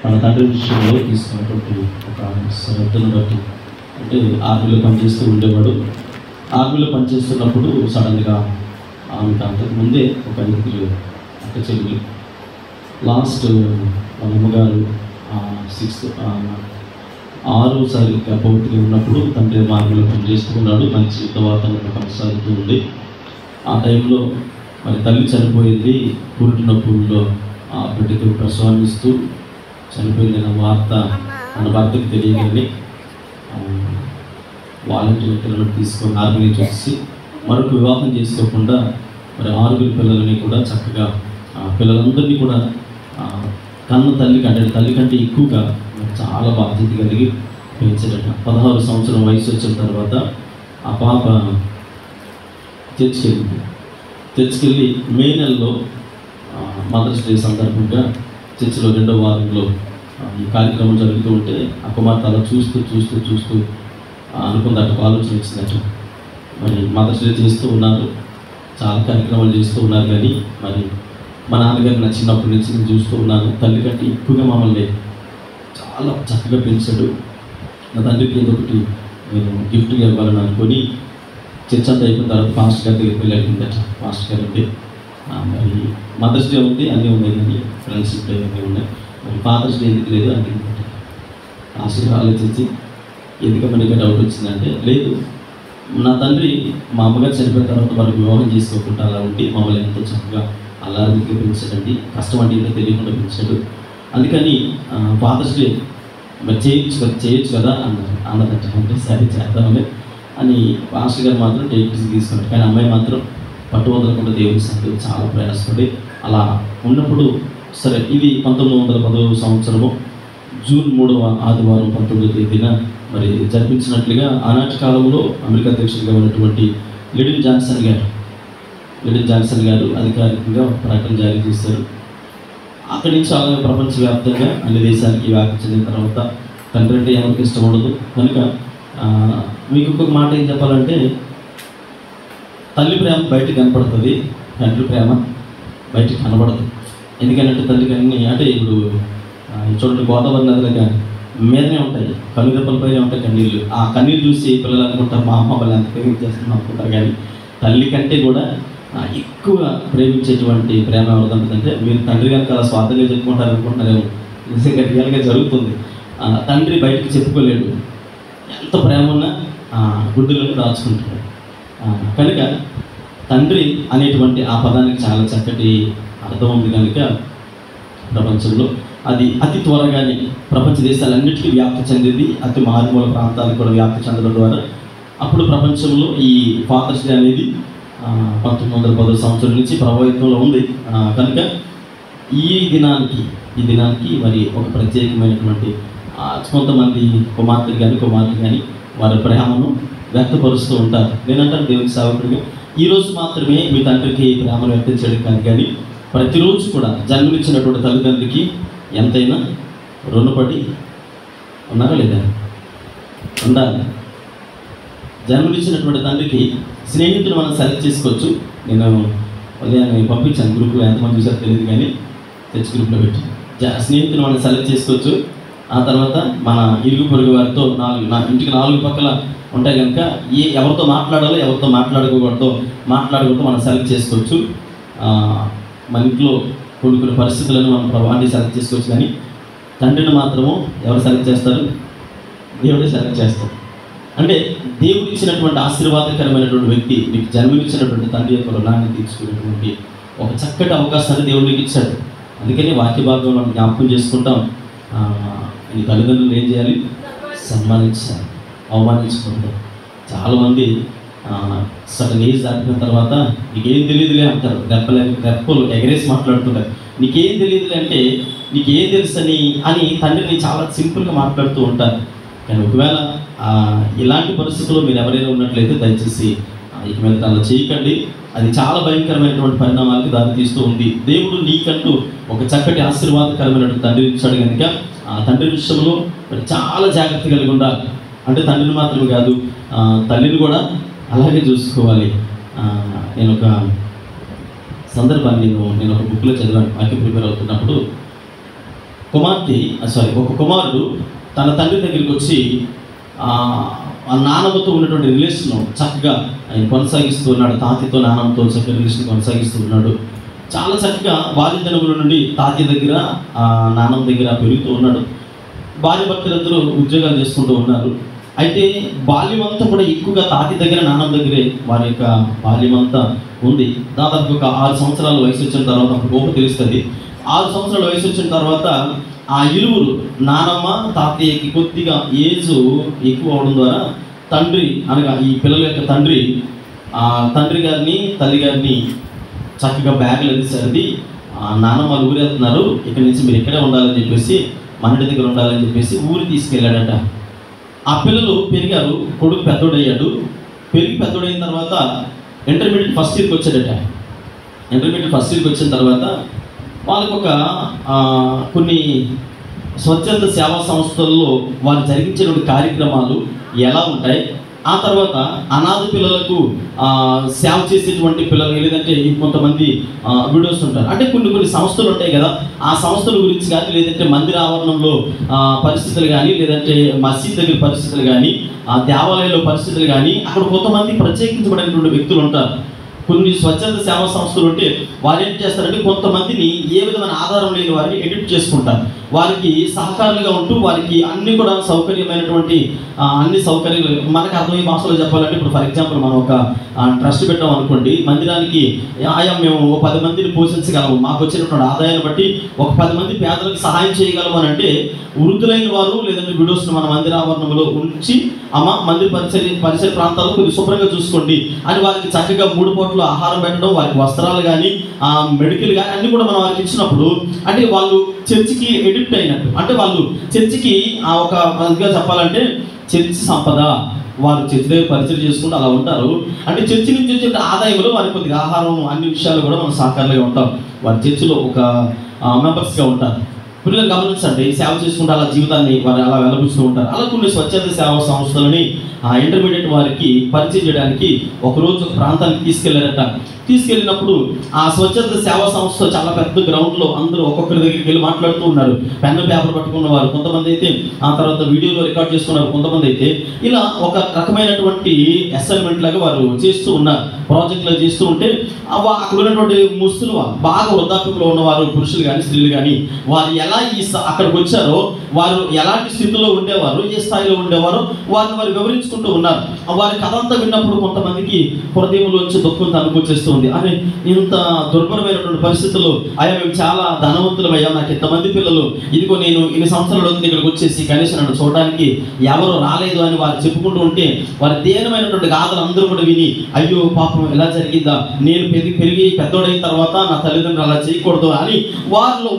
తన తండ్రి విషయంలో తీసుకున్నటువంటి ఒక శ్రద్ధను బట్టి, అంటే ఆర్మీలో పనిచేస్తూ ఉండేవాడు. ఆర్మీలో పనిచేస్తున్నప్పుడు సడన్గా ఆమెకు అంతకుముందే ఒక 5 అక్క చెల్లి. లాస్ట్ వాళ్ళ అమ్మగారు 6 గర్భవతిగా ఉన్నప్పుడు తండ్రి ఆర్మీలో పనిచేస్తూ ఉన్నాడు. మంచి యుద్ధ వాతావరణం కొనసాగుతూ ఉంది. ఆ టైంలో మరి తల్లి చనిపోయింది. పురిటి నొప్పుల్లో ఆ బిడ్డకు ప్రసవాన్నిస్తూ చనిపోయిందన్న వార్త మన భర్తకు తెలియగానే వాలంటీర్ పిల్లలను తీసుకొని ఆర్మీ నుంచి వచ్చి మరొక వివాహం చేసుకోకుండా మరి 6 పిల్లలని కూడా చక్కగా పిల్లలందరినీ కూడా కన్న తల్లి కంటే ఎక్కువగా చాలా బాధ్యత కలిగి పెంచాడట. 16 సంవత్సరం వయసు వచ్చిన తర్వాత ఆ పాప చర్చికెళ్ళి మే నెలలో మదర్స్ డే సందర్భంగా చర్చిలో 2వ వారంలో ఈ కార్యక్రమం జరుగుతూ ఉంటే ఆ కుమార్తె అలా చూస్తూ అనుకుందట, ఆలోచన వచ్చిందట. మరి మదర్స్ డే చేస్తూ ఉన్నారు, చాలా కార్యక్రమాలు చేస్తూ ఉన్నారు, కానీ మరి మా నాన్నగారు నా చిన్నప్పటి నుంచి నేను చూస్తూ ఉన్నాను, తల్లి కంటే ఎక్కువగా మమ్మల్ని చాలా చక్కగా పెంచాడు. నా తండ్రికి ఏదో ఒకటి నేను గిఫ్ట్గా ఇవ్వాలని అనుకొని చర్చ్ అంతా అయిపోయిన తర్వాత పాస్టర్ గారి దగ్గరికి వెళ్ళి అడిగిందట. పాస్టర్ గారు అంటే మరి మదర్స్ డే ఉంది, అన్నీ ఉన్నాయి, కానీ ఫ్రెండ్షిప్ డే అన్నీ ఉన్నాయి, మరి ఫాదర్స్ డే ఎందుకు లేదు అని అడిగిందట. పాస్టర్ ఆలోచించి ఎందుకమ్మా నీకు డౌట్ వచ్చిందంటే, లేదు నా తండ్రి మా అమ్మగారు చనిపోయిన తర్వాత వారికి వివాహం చేసుకోకుండా అలా ఉండి మమ్మల్ని ఎంతో చక్కగా అల్లారికి పెంచాడండి, కష్టం అంటే ఏంటో తెలియకుండా పెంచాడు, అందుకని ఫాదర్స్ డే మరి చేయొచ్చు కదా అన్నదట. అంటే సరే చేద్దామని అని పాస్టర్ గారు మాత్రం టేక్స్ తీసుకున్నాడు. కానీ అమ్మాయి మాత్రం పట్టు వదలకుండా దేవుడి సంగతి చాలా ప్రయాసపడి అలా ఉన్నప్పుడు సరే ఇది 1910వ సంవత్సరము జూన్ 3వ ఆదివారం 19వ తేదీన మరి జరిపించినట్లుగా ఆనాటి కాలంలో అమెరికా అధ్యక్షుడిగా ఉన్నటువంటి లిడిన్ జాన్సన్ గారు అధికారికంగా ప్రకటన జారీ చేశారు. అక్కడి నుంచి అలాగే ప్రపంచవ్యాప్తంగా అన్ని దేశాలకి వ్యాప్తి చెందిన తర్వాత తండ్రి అంటే ఎవరికి ఇష్టం ఉండదు. కనుక మీకు ఇంకొక మాట ఏం చెప్పాలంటే, తల్లి ప్రేమ బయటకు కనపడుతుంది, తండ్రి ప్రేమ బయటకు కనబడదు. ఎందుకంటే తల్లికి అన్నీ అంటే ఇప్పుడు చూడండి, గోదావరి నదిలో కానీ మీదనే ఉంటాయి, కనురెప్పలపైనే ఉంటాయి కన్నీళ్ళు. ఆ కన్నీళ్ళు చూసి పిల్లలు అనుకుంటారు మా అమ్మ వాళ్ళు ఎంత ప్రేమించేస్తున్నాం అనుకుంటారు, కానీ తల్లి కంటే కూడా ఎక్కువ ప్రేమించేటువంటి ప్రేమ ఎవరిదంటే, మీరు తండ్రి కనుక అలా స్వాతంగా చెప్పుకుంటారు అనుకుంటున్నారేమో, నిజంగా రియల్గా జరుగుతుంది. తండ్రి బయటకు చెప్పుకోలేడు, ఎంత ప్రేమ ఉన్నా గుడ్డులను దాచుకుంటాడు. కనుక తండ్రి అనేటువంటి ఆ పదానికి చాలా చక్కటి అర్థం ఉంది. కనుక ప్రపంచంలో అది అతి త్వరగానే ప్రపంచ దేశాలన్నిటికీ వ్యాప్తి చెందింది, అతి మారుమూల ప్రాంతాలకు కూడా వ్యాప్తి చెందడం ద్వారా అప్పుడు ప్రపంచంలో ఈ ఫాదర్స్ డే అనేది 1910వ సంవత్సరం నుంచి ప్రభావితంలో ఉంది. కనుక ఈ దినానికి మరి ఒక ప్రత్యేకమైనటువంటి కొంతమంది కుమార్తెలు కానీ వారి ప్రేమను వ్యక్తపరుస్తూ ఉంటారు. నేనంటాను దేవుని సేవకుడిగా ఈరోజు మాత్రమే మీ తండ్రికి ప్రేమను వ్యక్తం చేయడం కాదు, కానీ ప్రతిరోజు కూడా జన్మనిచ్చినటువంటి తల్లిదండ్రులకి ఎంతైనా రుణపడి ఉన్నారా లేదా? ఉండాలి. జన్మనిచ్చినటువంటి తండ్రికి స్నేహితులు మనం సెలెక్ట్ చేసుకోవచ్చు. నేను ఉదయాన్నే పంపించాను గ్రూప్లో, ఎంతమంది చూసారో తెలియదు, కానీ చర్చ్ గ్రూప్లో పెట్టి స్నేహితులు మనం సెలెక్ట్ చేసుకోవచ్చు. ఆ తర్వాత మన ఇరుగు పొరుగు వారితో ఇంటికి 4 పక్కల ఉంటాయి కనుక ఎవరితో మాట్లాడాలో ఎవరితో మాట్లాడకూడదో మనం సెలెక్ట్ చేసుకోవచ్చు. మన ఇంట్లో కొన్ని పరిస్థితులను మనం ప్రభావాన్ని సెలెక్ట్ చేసుకోవచ్చు, కానీ తండ్రిని మాత్రము ఎవరు సెలెక్ట్ చేస్తారు? దేవుడే సెలెక్ట్ చేస్తారు. అంటే దేవుడు ఇచ్చినటువంటి ఆశీర్వాదకరమైనటువంటి వ్యక్తి, మీకు జన్మనిచ్చినటువంటి తండ్రి యొక్క రుణాన్ని తీర్చుకునేటువంటి ఒక చక్కటి అవకాశాన్ని దేవుడు మీకు ఇచ్చాడు. అందుకని వాక్య భాగంలో మనం జ్ఞాపకం చేసుకుంటాం, నీ తల్లిదండ్రులు ఏం చేయాలి? సన్మానించాలి, అవమానించుకుంటారు. చాలామంది సడన్ ఏజ్ దాటిన తర్వాత నీకేం తెలియదులే అంటారు, రెప్పలు ఎగరేసి మాట్లాడుతుంటారు. నీకేం తెలియదులే అంటే నీకేం తెలుసని తండ్రిని చాలా సింపుల్గా మాట్లాడుతూ ఉంటారు. కానీ ఒకవేళ ఇలాంటి పరిస్థితుల్లో మీరు ఎవరైనా ఉన్నట్లయితే దయచేసి ఇక మీద అలా చేయకండి. అది చాలా భయంకరమైనటువంటి పరిణామాలకు దారితీస్తూ ఉంది. దేవుడు నీకంటూ ఒక చక్కటి ఆశీర్వాదకరమైనటువంటి తండ్రి ఇచ్చాడు కనుక ఆ తండ్రి విషయంలో చాలా జాగ్రత్త కలిగి ఉండాలి. అంటే తండ్రిని మాత్రమే కాదు, తల్లిని కూడా అలాగే చూసుకోవాలి. నేను ఒక సందర్భాన్ని నేను ఒక బుక్లో చదివాను. వాక్యం ప్రిపేర్ అవుతున్నప్పుడు ఒక కుమారుడు తన తండ్రి దగ్గరికి వచ్చి ఆ నాన్నమ్మతో ఉన్నటువంటి రిలేషన్ చక్కగా ఆయన కొనసాగిస్తూ ఉన్నాడు. తాతయ్యతో నాన్నమ్మతో చక్కగా రిలేషన్ కొనసాగిస్తూ ఉన్నాడు. చాలా చక్కగా బాల్యదినముల నుండి తాతయ్య దగ్గర నాన్నమ్మ దగ్గర పెరుగుతూ ఉన్నాడు. భార్య భర్తలిద్దరూ ఉద్యోగాలు చేసుకుంటూ ఉన్నారు. అయితే బాల్యం అంతా కూడా ఎక్కువగా తాతయ్య దగ్గర నాన్నమ్మ దగ్గరే వారి యొక్క బాల్యం అంతా ఉంది. దాదాపు ఒక 6 సంవత్సరాల వయసు వచ్చిన తర్వాత అప్పుడు గోప తెలుస్తుంది. 6 సంవత్సరాల వయసు వచ్చిన తర్వాత ఆ ఇరువురు నానమ్మ తాతయ్యకి కొద్దిగా ఏజ్ ఎక్కువ అవడం ద్వారా తండ్రి అనగా ఈ పిల్లల యొక్క తండ్రి గారిని తల్లి గారిని చక్కగా బ్యాగులు అది సర్ది నానమ్మ వాళ్ళు ఊరు వెళ్తున్నారు, ఇక్కడి నుంచి మీరు ఇక్కడే ఉండాలని చెప్పేసి మన ఇంటి దగ్గర ఉండాలని చెప్పేసి ఊరు తీసుకెళ్ళాడట. ఆ పిల్లలు పెరిగారు. కొడుకు పెద్దోడయ్యాడు. పెద్దోడైన తర్వాత ఇంటర్మీడియట్ ఫస్ట్ ఇయర్కి వచ్చాడట. ఇంటర్మీడియట్ ఫస్ట్ ఇయర్కి వచ్చిన తర్వాత వాళ్ళకు ఒక కొన్ని స్వచ్ఛంద సేవా సంస్థల్లో వాళ్ళు జరిగించేటువంటి కార్యక్రమాలు ఎలా ఉంటాయి, ఆ తర్వాత అనాథ పిల్లలకు సేవ చేసేటువంటి పిల్లలు, లేదంటే కొంతమంది వీడియోస్ ఉంటారు. అంటే కొన్ని సంస్థలు ఉంటాయి కదా, ఆ సంస్థల గురించి కానీ, లేదంటే మందిర ఆవరణంలో పరిస్థితులు కానీ, లేదంటే మసీద్ దగ్గర పరిస్థితులు కానీ, దేవాలయంలో పరిస్థితులు కానీ, అక్కడ కొంతమంది ప్రత్యేకించబడినటువంటి వ్యక్తులు ఉంటారు. కొన్ని స్వచ్ఛంద సేవా సంస్థలు ఉంటే వాళ్ళు ఏం చేస్తారంటే కొంతమందిని ఏ విధమైన ఆధారం లేని వారిని ఎడిట్ చేసుకుంటారు. వారికి సహకారులుగా ఉంటూ వారికి అన్ని కూడా సౌకర్యమైనటువంటి అన్ని సౌకర్యాలు మనకు అర్థమయ్యే భాషలో చెప్పాలంటే, ఇప్పుడు ఫర్ ఎగ్జాంపుల్ మనం ఒక ట్రస్ట్ పెట్టాం అనుకోండి, మందిరానికి మేము 10 మందిని పోషించగలము, మాకు వచ్చినటువంటి ఆదాయాన్ని బట్టి ఒక 10 మంది పేదలకు సహాయం చేయగలము అని అంటే, వృద్ధులైన వారు లేదంటే విడోస్ను మన మందిర ఆవరణంలో ఉంచి మందిర పరిసర ప్రాంతాల్లో కొద్దిగా శుభ్రంగా చూసుకోండి అని వారికి చక్కగా 3 పూటలు ఆహారం పెట్టడం, వారికి వస్త్రాలు కానీ మెడికల్ కానీ అన్నీ కూడా మనం వారికి ఇచ్చినప్పుడు, అంటే వాళ్ళు చర్చికి ఎడిక్ట్ అయినట్టు. అంటే వాళ్ళు చర్చికి ఒక విధంగా చెప్పాలంటే చర్చి సంపద, వారు చర్చి దగ్గర పరిచయం చేసుకుంటూ అలా ఉంటారు. అంటే చర్చి నుంచి వచ్చే ఆదాయంలో వారికి కొద్దిగా ఆహారం అన్ని విషయాలు కూడా మనం సహకారులుగా ఉంటాం. వారి చర్చిలో ఒక మెంబర్స్గా ఉంటారు. పిల్లలు గమనించండి, సేవ చేసుకుంటూ అలా జీవితాన్ని వారు అలా వెలబుస్తూ ఉంటారు. అలా కొన్ని స్వచ్ఛంద సేవా సంస్థలని ఇంటర్మీడియట్ వారికి పరిచయం చేయడానికి ఒకరోజు ఒక ప్రాంతానికి తీసుకెళ్లారట. తీసుకెళ్ళినప్పుడు ఆ స్వచ్ఛంద సేవా సంస్థ చాలా పెద్ద గ్రౌండ్లో అందరూ ఒక్కొక్కరి దగ్గరికి వెళ్ళి మాట్లాడుతూ ఉన్నారు. పెన్ను పేపర్ పట్టుకున్నవారు కొంతమంది అయితే, ఆ తర్వాత వీడియోలో రికార్డ్ చేసుకున్నారు కొంతమంది అయితే. ఇలా ఒక రకమైనటువంటి అసైన్మెంట్ లాగా వారు చేస్తూ ఉన్నారు, ప్రాజెక్టులు చేస్తూ ఉంటే అక్కడ ఉన్నటువంటి ముస్తులు బాగా వృద్ధాప్యంలో ఉన్నవారు, పురుషులు కానీ స్త్రీలు కానీ, వారు ఎలా అక్కడికి వచ్చారో, వారు ఎలాంటి స్థితిలో ఉండేవారు, ఏ స్థాయిలో ఉండేవారో వారిని వారు వివరించుకుంటూ ఉన్నారు. వారి కథ అంతా విన్నప్పుడు కొంతమందికి హృదయంలోంచి దుఃఖం తనుకొచ్చేస్తూ ఉంది. అని ఇంత దుర్భరమైనటువంటి పరిస్థితుల్లో అయ్యా మేము చాలా ధనవంతులమయ్యా, నాకు ఇంతమంది పిల్లలు, ఇదిగో నేను ఇన్ని సంవత్సరాలు ఇక్కడికి వచ్చేసి కనీసం నన్ను చూడడానికి ఎవరు రాలేదు అని వారు చెప్పుకుంటూ ఉంటే, వారి దీనమైనటువంటి గాథలు అందరూ కూడా విని, అయ్యో పాపం ఎలా జరిగిందా, నేను పెరిగి పెద్దోడైన తర్వాత నా తల్లిదండ్రులు అలా చేయకూడదు అని వాళ్ళు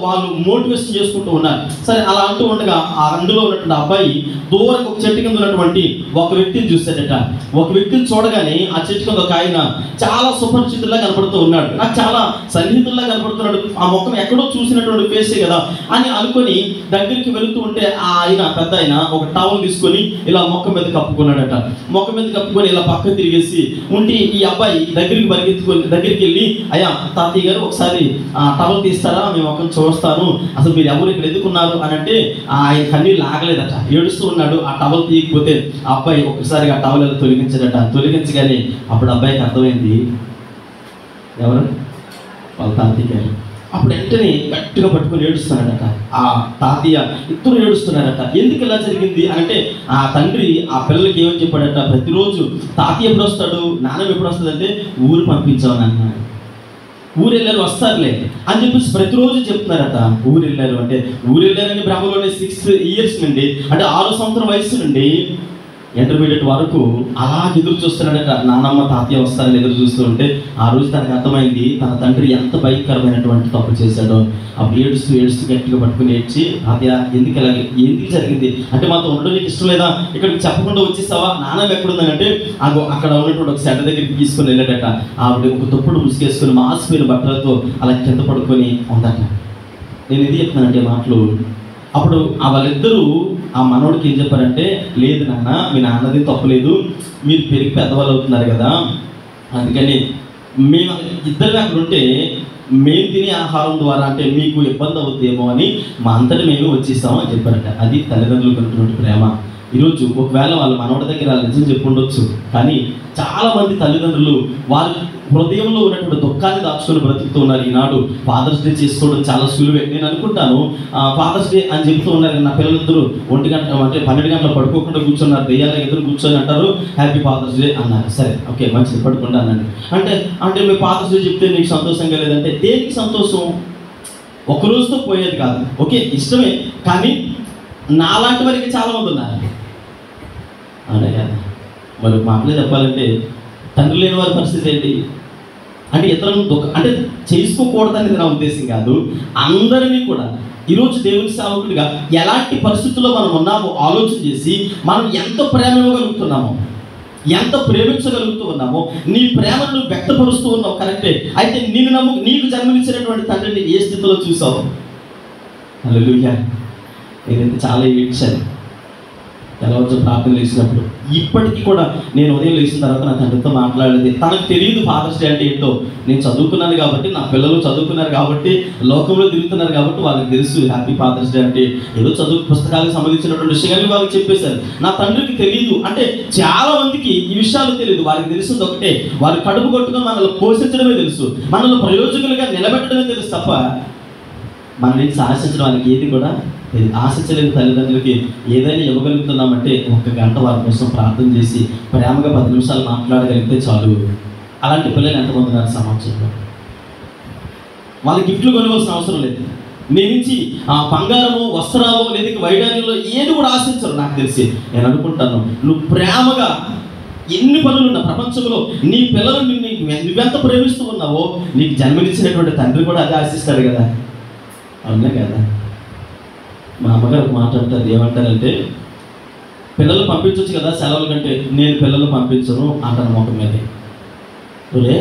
మోటివేషన్ చేసుకుంటూ ఉన్నారు. సరే అలా అంటూ ఉండగా అందులో ఉన్నటువంటి అబ్బాయి దూరంగా ఒక చెట్టు కింద ఉన్నటువంటి ఒక వ్యక్తిని చూశాడట. ఒక వ్యక్తిని చూడగానే ఆ చెట్టు కింద ఒక ఆయన చాలా సుపరిచితుల్లా కనపడుతూ ఉన్నాడు, నాకు చాలా సన్నిహితుల్లా కనపడుతున్నాడు, ఆ ముఖం ఎక్కడో చూసినటువంటి ఫేసే కదా అని అనుకొని దగ్గరికి వెళుతూ ఉంటే పెద్ద ఆయన ఒక టవల్ తీసుకొని ఇలా ముఖం మీద కప్పుకున్నాడట. ముఖం మీద కప్పుకొని ఇలా పక్క తిరిగేసి ఉంటే ఈ అబ్బాయి దగ్గరికి వెళ్ళి, అయ్యా తాతయ్య గారు ఒకసారి టవల్ తీస్తారా, మీ ముఖం చూస్తాను, అసలు మీరు ఎవరు ఇక్కడ ఎదుకున్నారు అని అంటే ఆయన కన్నీళ్ళు ఆగలేదట, ఏడుస్తూ ఉన్నాడు. ఆ టవల్ తీయకపోతే ఆ అబ్బాయి ఒకసారిగా ఆ టవల్ తొలగించాడట. తొలగించగానే అప్పుడు అబ్బాయికి అర్థమైంది ఎవరు, వాళ్ళ తాతయ్య గారు. అప్పుడు వెంటనే గట్టిగా పట్టుకొని ఏడుస్తున్నాడట. ఆ తాతయ్య ఇద్దరు ఏడుస్తున్నారట. ఎందుకు ఇలా జరిగింది అంటే, ఆ తండ్రి ఆ పిల్లలకి ఏమని చెప్పాడట, ప్రతిరోజు తాతయ్య ఎప్పుడు వస్తాడు, నాన్న ఎప్పుడు వస్తుంది అంటే, ఊరు పంపించావు నాన్న, ఊరు వెళ్ళారు వస్తారులే అని చెప్పేసి ప్రతిరోజు చెప్తున్నారట. ఊరు వెళ్ళారు అంటే, ఊరు వెళ్ళారని బ్రహ్మలోనే 6 ఇయర్స్ నుండి, అంటే 6 సంవత్సరం వయసు నుండి ఇంటర్మీడియట్ వరకు అలా ఎదురు చూస్తున్నాడట. నాన్నమ్మ తాతయ్య వస్తారని ఎదురు చూస్తూ ఉంటే ఆ రోజు తనకు అర్థమైంది తన తండ్రి ఎంత భయంకరమైనటువంటి తప్పు చేశాడో. అప్పుడు ఏడుస్తూ గట్టిగా పట్టుకుని ఏడ్చి, తాతయ్య ఎందుకు జరిగింది అంటే, మాతో ఉండడం నీకు ఇష్టం లేదా, ఇక్కడికి చెప్పకుండా వచ్చేసావా, నాన్నమ్మ ఎక్కడుందని అంటే అక్కడ ఉన్నటువంటి ఒక సెట దగ్గరికి తీసుకుని వెళ్ళాడట. ఆవిడ ఒక దుప్పుడు ముసుగేసుకుని మాసిపోయిన బట్టలతో అలా కింద పడుకొని ఉందట. నేను ఇది చెప్తున్నానంటే మాటలు. అప్పుడు వాళ్ళిద్దరూ ఆ మనోడికి ఏం చెప్పారంటే, లేదు నాన్న, మీ నాన్నది తప్పులేదు, మీరు పెరిగి పెద్దవాళ్ళు అవుతున్నారు కదా, అందుకని మేము ఇద్దరు అక్కడ ఉంటే మేము తినే ఆహారం ద్వారా అంటే మీకు ఇబ్బంది అవుతుందేమో అని మా అంతటి మేము వచ్చేస్తామని చెప్పారట. అది తల్లిదండ్రులకు ఉన్నటువంటి ప్రేమ. ఈరోజు ఒకవేళ వాళ్ళ మనవడి దగ్గర నిజం చెప్పుండొచ్చు, కానీ చాలామంది తల్లిదండ్రులు వారి హృదయంలో ఉన్నటువంటి దుఃఖాన్ని దాచుకొని బ్రతుకుతూ ఉన్నారు. ఈనాడు ఫాదర్స్ డే చేసుకోవడం చాలా సులువే. నేను అనుకుంటాను ఫాదర్స్ డే అని చెప్తూ ఉన్నారు, నా పిల్లలిద్దరూ 1 గంట అంటే 12 గంటలు పడుకోకుండా కూర్చున్నారు, దెయ్యాల ఎదురు కూర్చొని అంటారు హ్యాపీ ఫాదర్స్ డే అన్నారు. సరే ఓకే మంచిది, పడుకుంటా అన్నాను. అంటే మీ ఫాదర్స్ డే చెప్తే నీకు సంతోషంగా లేదంటే దేనికి సంతోషం? ఒకరోజుతో పోయేది కాదు. ఓకే ఇష్టమే, కానీ నాలాంటి వారికి చాలామంది ఉన్నారు. అవునా కదా? మరి మాటలే చెప్పాలంటే తండ్రి లేని వారి పరిస్థితి ఏంటి అంటే ఇతరులను అంటే చేసుకోకూడదనేది నా ఉద్దేశం కాదు. అందరినీ కూడా ఈరోజు దేవుని సేవకుడిగా ఎలాంటి పరిస్థితుల్లో మనం ఉన్నామో ఆలోచన చేసి మనం ఎంత ప్రేమ ఇవ్వగలుగుతున్నామో, ఎంత ప్రేమించగలుగుతూ ఉన్నామో, నీ ప్రేమను నువ్వు వ్యక్తపరుస్తూ ఉన్నావు కరెక్టే. అయితే నీకు జన్మనిచ్చినటువంటి తండ్రిని ఏ స్థితిలో చూసావు? హల్లెలూయా. నేనైతే చాలా ఏడ్చాను తెల్లవారు ప్రార్థన చేసినప్పుడు. ఇప్పటికీ కూడా నేను ఉదయం లేచిన తర్వాత నా తండ్రితో మాట్లాడేది. తనకు తెలియదు ఫాదర్స్ డే అంటే ఏంటో. నేను చదువుకున్నాను కాబట్టి, నా పిల్లలు చదువుకున్నారు కాబట్టి, లోకంలో తిరుగుతున్నారు కాబట్టి వాళ్ళకి తెలుసు హ్యాపీ ఫాదర్స్ డే అంటే. ఏదో చదువు పుస్తకాలకు సంబంధించినటువంటి విషయాన్ని వాళ్ళకి చెప్పేశారు. నా తండ్రికి తెలియదు. అంటే చాలా మందికి ఈ విషయాలు తెలియదు. వారికి తెలిసింది ఒకటే, వారి కడుపు కొట్టుకొని మనల్ని పోషించడమే తెలుసు, మనల్ని ప్రయోజకులుగా నిలబెట్టడమే తెలుసు తప్ప మన నుంచి ఆశించడం వాళ్ళకి ఏది కూడా ఆశించలేని తల్లిదండ్రులకి ఏదైనా ఇవ్వగలుగుతున్నామంటే 1 గంట వారి కోసం ప్రార్థన చేసి ప్రేమగా 10 నిమిషాలు మాట్లాడగలిగితే చాలు. అలాంటి పిల్లలు ఎంతమంది ఉన్నారు సమాజంలో? వాళ్ళ గిఫ్ట్లు కొనవలసిన అవసరం లేదు. నీ నుంచి బంగారము, వస్త్రాలు లేదా వైడాన్యంలో ఏది కూడా ఆశించరు. నాకు తెలిసి నేను అనుకుంటాను, నువ్వు ప్రేమగా ఎన్ని పనులున్నా ప్రపంచంలో నీ పిల్లలు నువ్వెంత ప్రేమిస్తూ ఉన్నావో నీకు జన్మనిచ్చినటువంటి తండ్రి కూడా అదే ఆశిస్తాడు కదా. అవునా కదా? మా అమ్మగారు మాట్లాడతారు, ఏమంటారంటే పిల్లలు పంపించవచ్చు కదా సెలవుల కంటే, నేను పిల్లలు పంపించను అంటాను మొక్క మీదే. ఒరే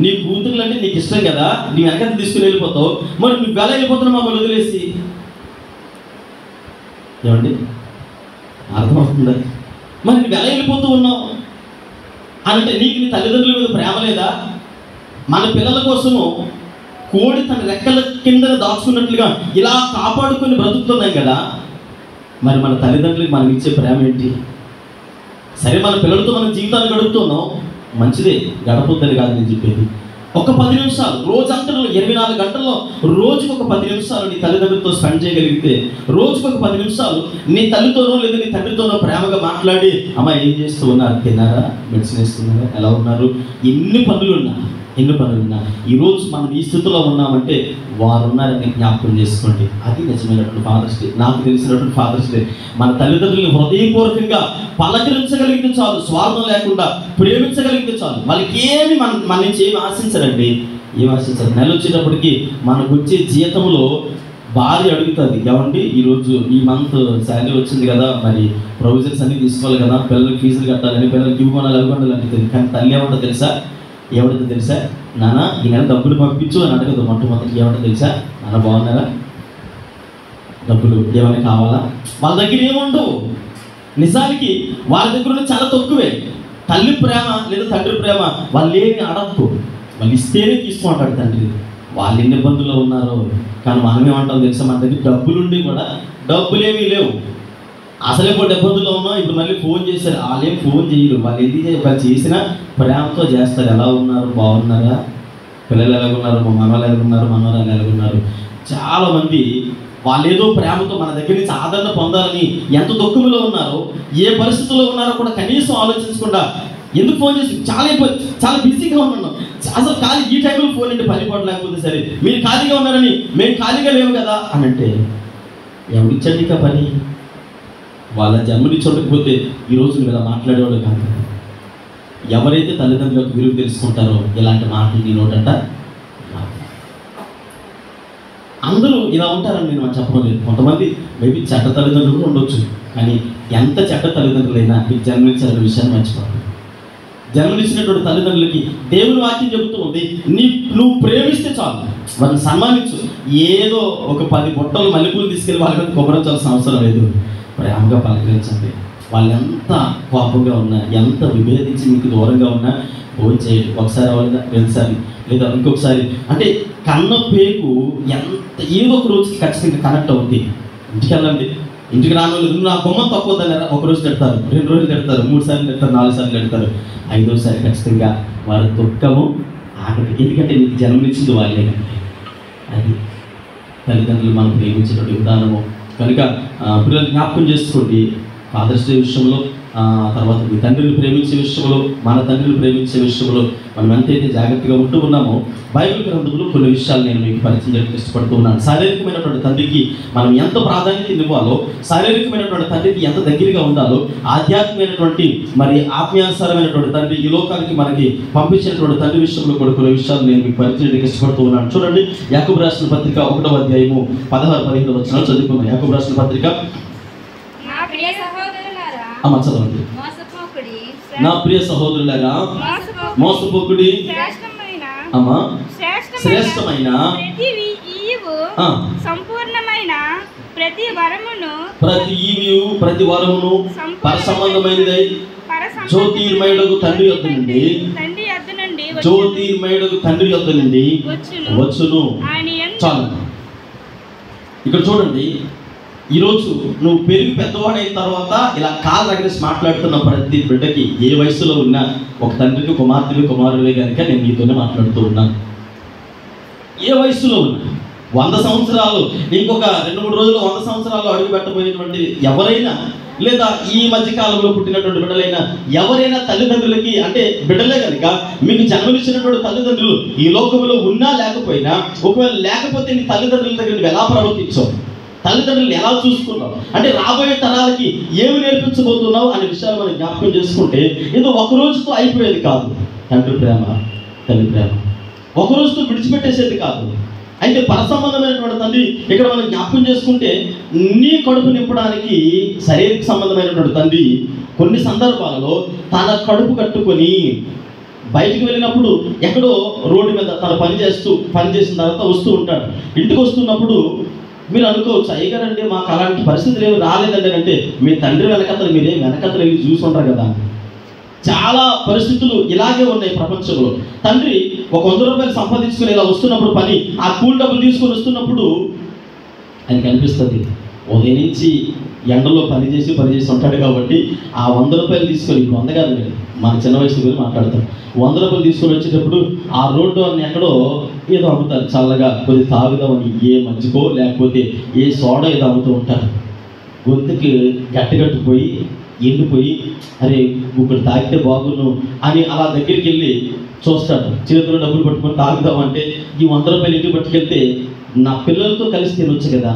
నీ కూతురులు అంటే నీకు ఇష్టం కదా, నీ వెనక తీసుకుని వెళ్ళిపోతావు, మరి నువ్వు ఎలా వెళ్ళిపోతున్నావు మమ్మల్ని వదిలేసి? ఏమండి అర్థమవుతుందా? మరి నువ్వు ఎలా వెళ్ళిపోతూ ఉన్నావు అంటే నీకు నీ తల్లిదండ్రుల మీద ప్రేమ లేదా? మన పిల్లల కోసము కోడి తన రెక్కల కింద దాచుకున్నట్లుగా ఇలా కాపాడుకొని బ్రతుకుతున్నాం కదా. మరి మన తల్లిదండ్రులకి మనం ఇచ్చే ప్రేమ ఏంటి? సరే మన పిల్లలతో మనం జీవితాన్ని గడుపుతున్నాం, మంచిదే, గడపొద్దని కాదు నేను చెప్పేది. ఒక 10 నిమిషాలు రోజంతలో 24 గంటల్లో రోజుకు ఒక 10 నిమిషాలు నీ తల్లిదండ్రులతో స్పెండ్ చేయగలిగితే, రోజుకు ఒక 10 నిమిషాలు నీ తల్లితోనో లేదా నీ తండ్రితోనో ప్రేమగా మాట్లాడి అమ్మ ఏం చేస్తూ ఉన్నారు, తిన్నారా, మెడిసిన్ వేస్తున్నారా, ఎలా ఉన్నారు, ఎన్ని పనులున్నా ఈరోజు మనం ఈ స్థితిలో ఉన్నామంటే వారు ఉన్నారని జ్ఞాపకం చేసుకోండి. అది నిజమైనటువంటి ఫాదర్స్ డే. నాకు తెలిసినటువంటి ఫాదర్స్ డే మన తల్లిదండ్రులను హృదయపూర్వకంగా పలకరించగలిగితే చాలు, స్వార్థం లేకుండా ప్రేమించగలిగితే చాలు. వాళ్ళకి ఏమి మన నుంచి ఏమి ఆశించరండి, ఏం ఆశించరు. నెల వచ్చేటప్పటికి మనకు వచ్చే జీతంలో భార్య అడుగుతుంది, ఏమండి ఈరోజు ఈ మంత్ శాలరీ వచ్చింది కదా, మరి ప్రొవిజన్స్ అన్నీ తీసుకోవాలి కదా, పిల్లలకి ఫీజులు కట్టాలని, పిల్లలకి ఇవి కొనాలి అవి కొనాలి అంటుంది. కానీ తల్లి ఏమంటో తెలుసా? నాన్న ఈ నెల డబ్బులు పంపించు అని అడగదు. మొట్టమొదటి ఏమంటో తెలుసా? నాన్న బాగున్నారా, డబ్బులు ఏమైనా కావాలా? వాళ్ళ దగ్గర ఏముండవు. నిజానికి వాళ్ళ దగ్గర ఉన్న చాలా తక్కువే. తల్లి ప్రేమ లేదా తండ్రి ప్రేమ వాళ్ళు ఏమి అడగకు, వాళ్ళు ఇస్తేనే తీసుకుంటాడు తండ్రి. వాళ్ళు ఎన్ని ఇబ్బందుల్లో ఉన్నారో. కానీ మనమేమంటాం తెలుసా? మన దగ్గర డబ్బులుండి కూడా డబ్బులేమీ లేవు. అసలే కూడా ఇబ్బందుల్లో ఉన్నాం. ఇప్పుడు మళ్ళీ ఫోన్ చేశారు, వాళ్ళేం ఫోన్ చేయరు. వాళ్ళు వాళ్ళు చేసినా ప్రేమతో చేస్తారు. ఎలా ఉన్నారు, బాగున్నారా, పిల్లలు ఎలాగున్నారు, మా మనవాళ్ళు ఎలాగున్నారు, మనవరాలు ఎలాగున్నారు. చాలామంది వాళ్ళు ఏదో ప్రేమతో మన దగ్గర నుంచి ఆదరణ పొందాలని ఎంత దుఃఖంలో ఉన్నారో, ఏ పరిస్థితుల్లో ఉన్నారో కూడా కనీసం ఆలోచించకుండా ఎందుకు ఫోన్ చేసి చాలా బిజీగా ఉన్నాం, అసలు ఖాళీ ఈ టైంలో ఫోన్ అంటే పనిపాటు లేకపోతే సరే, మీరు ఖాళీగా ఉన్నారని మేము ఖాళీగా లేవు కదా అని అంటే ఎవరిచ్చండి ఇక పని? వాళ్ళ జన్మని చూడకపోతే ఈరోజు నువ్వు ఇలా మాట్లాడేవాడు కాదు. ఎవరైతే తల్లిదండ్రులకు విలువ తెలుసుకుంటారో ఇలాంటి మాటలు నీ నోటంట. అందరూ ఇలా ఉంటారని నేను చెప్పడం లేదు. కొంతమంది మేబీ చెడ్డ తల్లిదండ్రులు కూడా ఉండొచ్చు. కానీ ఎంత చెడ్డ తల్లిదండ్రులైనా మీకు జన్మనిచ్చారనే విషయాన్ని మర్చిపోతారు. జన్మనిచ్చినటువంటి తల్లిదండ్రులకి దేవుని వాక్యం చెబుతూ ఉంది, నువ్వు ప్రేమిస్తే చాలు, వారిని సన్మానించు. ఏదో ఒక 10 బుట్టలు మల్లెపూలు తీసుకెళ్ళి వాళ్ళ మీద కొబ్బరించాల్సిన అవసరం లేదు. ప్రేమగా పలకరించండి. వాళ్ళు ఎంత కోపంగా ఉన్నా, ఎంత విభేదించి మీకు దూరంగా ఉన్నా ఫోన్ చేయండి. ఒకసారి అవ్వలేదా, రెండుసార్లు, లేదా ఇంకొకసారి. అంటే కన్న పేగు ఎంత ఏదో ఒక రోజుకి ఖచ్చితంగా కనెక్ట్ అవుతుంది. ఇంటికి వెళ్ళండి, ఇంటికి రాని వాళ్ళు నా బొమ్మ తక్కువద్దన్నారా, ఒకరోజు తిడతారు, 2 రోజులు తిడతారు, 3 సార్లు తిడతారు, 4 సార్లు తిడతారు, 5వసారి ఖచ్చితంగా వారి దుఃఖము ఆఖరికి. ఎందుకంటే నీకు జన్మనిచ్చింది వాళ్ళే కంటే. అది తల్లిదండ్రులు మనం ప్రేమించినటువంటి విధానము. కనుక పిల్లలు జ్ఞాపకం చేసుకోండి. ఫాదర్స్ డే విషయంలో, తర్వాత మీ తండ్రిని ప్రేమించే విషయంలో, మన తండ్రిని ప్రేమించే విషయంలో మనం ఎంతైతే జాగ్రత్తగా ఉంటూ ఉన్నామో, బైబిల్ గ్రంథంలో కొన్ని విషయాలు నేను మీకు పరిచయం చేయడానికి ఇష్టపడుతూ ఉన్నాను. శారీరకమైనటువంటి తండ్రికి మనం ఎంత ప్రాధాన్యత ఇవ్వాలో, శారీరకమైనటువంటి తండ్రికి ఎంత దగ్గరగా ఉండాలో, ఆధ్యాత్మికమైనటువంటి మరి ఆత్మీయానుసారమైనటువంటి తండ్రి ఈ లోకానికి మనకి పంపించినటువంటి తండ్రి విషయంలో కూడా కొన్ని విషయాలు నేను మీకు పరిచయం చేయడానికి ఇష్టపడుతూ ఉన్నాను. చూడండి, యాకోబు రాసిన పత్రిక 1వ అధ్యాయము 16-15 వచనాలు చదువుకున్నాం. యాకోబు రాసిన పత్రిక చదవండి. నా ప్రియ సహోదరులారా, మోసపోకుడి, అమ్మా శ్రేష్టమైన సంపూర్ణమైన ప్రతి వరమును, ప్రతి వరమును పరసంబంధమైనదై జ్యోతిర్మయుడగు తండ్రి యొద్ద నుండి, జ్యోతిర్మయుడగు తండ్రి యొద్ద నుండి వచ్చును. చాలు. ఇక్కడ చూడండి, ఈరోజు నువ్వు పెరిగి పెద్దవాడైన తర్వాత ఇలా కాలు రగరేసి మాట్లాడుతున్న ప్రతి బిడ్డకి ఏ వయసులో ఉన్నా ఒక తండ్రికి కుమారుడివే కనుక నేను నీతోనే మాట్లాడుతూ ఉన్నాను. ఏ వయసులో ఉన్నా 100 సంవత్సరాలు, ఇంకొక 2-3 రోజులు 100 సంవత్సరాలు అడుగు పెట్టబోయేటువంటి ఎవరైనా, లేదా ఈ మధ్య కాలంలో పుట్టినటువంటి బిడ్డలైనా ఎవరైనా తల్లిదండ్రులకి, అంటే బిడ్డలే కనుక మీకు జన్మనిచ్చినటువంటి తల్లిదండ్రులు ఈ లోకంలో ఉన్నా లేకపోయినా, ఒకవేళ లేకపోతే నీ తల్లిదండ్రుల దగ్గర నువ్వు ఎలా ప్రవర్తించావు, తల్లిదండ్రులు ఎలా చూసుకున్నావు, అంటే రాబోయే తరాలకి ఏమి నేర్పించబోతున్నావు అనే విషయాలు మనం జ్ఞాపకం చేసుకుంటే, ఏదో ఒక రోజుతో అయిపోయేది కాదు. తండ్రి ప్రేమ, తల్లి ప్రేమ ఒక రోజుతో విడిచిపెట్టేసేది కాదు. అయితే పరసంబంధమైనటువంటి తండ్రి ఇక్కడ మనం జ్ఞాపకం చేసుకుంటే, నీ కడుపు నింపడానికి శారీరక సంబంధమైనటువంటి తండ్రి కొన్ని సందర్భాలలో తన కడుపు కట్టుకొని బయటికి వెళ్ళినప్పుడు ఎక్కడో రోడ్డు మీద తన పని చేసిన తర్వాత వస్తూ ఉంటాడు. ఇంటికి వస్తున్నప్పుడు మీరు అనుకోవచ్చు, అయ్యగారండి మాకు అలాంటి పరిస్థితులు ఏమి రాలేదండి అంటే, మీ తండ్రి వెనకతలు మీరేం వెనకతలు వెళ్ళి చూసి ఉంటారు కదా. చాలా పరిస్థితులు ఇలాగే ఉన్నాయి ప్రపంచంలో. తండ్రి ఒక 100 రూపాయలు సంపాదించుకుని ఇలా వస్తున్నప్పుడు పని, ఆ కూల్ డబ్బులు తీసుకొని వస్తున్నప్పుడు ఆయనకి అనిపిస్తుంది, ఉదయం నుంచి ఎండలో పనిచేసి ఉంటాడు కాబట్టి ఆ 100 రూపాయలు తీసుకొని, ఇప్పుడు 100 కాదు మీరు మన చిన్న వయసు గురించి మాట్లాడతాం, 100 రూపాయలు తీసుకొని వచ్చేటప్పుడు ఆ రోడ్డు అని ఎక్కడో ఏదో అమ్ముతారు చల్లగా, కొద్ది తాగుదామని, ఏ మజ్జిగో లేకపోతే ఏ సోడా ఏదో అమ్ముతూ ఉంటారు. గొంతుకి గట్టిగట్టుపోయి ఎండిపోయి, అరే ఇప్పుడు తాగితే బాగును అని అలా దగ్గరికి వెళ్ళి చూస్తాడు. చేతిలో డబ్బులు పట్టుకొని తాగుదామంటే, ఈ 100 రూపాయలు ఇంటికి పట్టుకెళ్తే నా పిల్లలతో కలిసి తినొచ్చు కదా,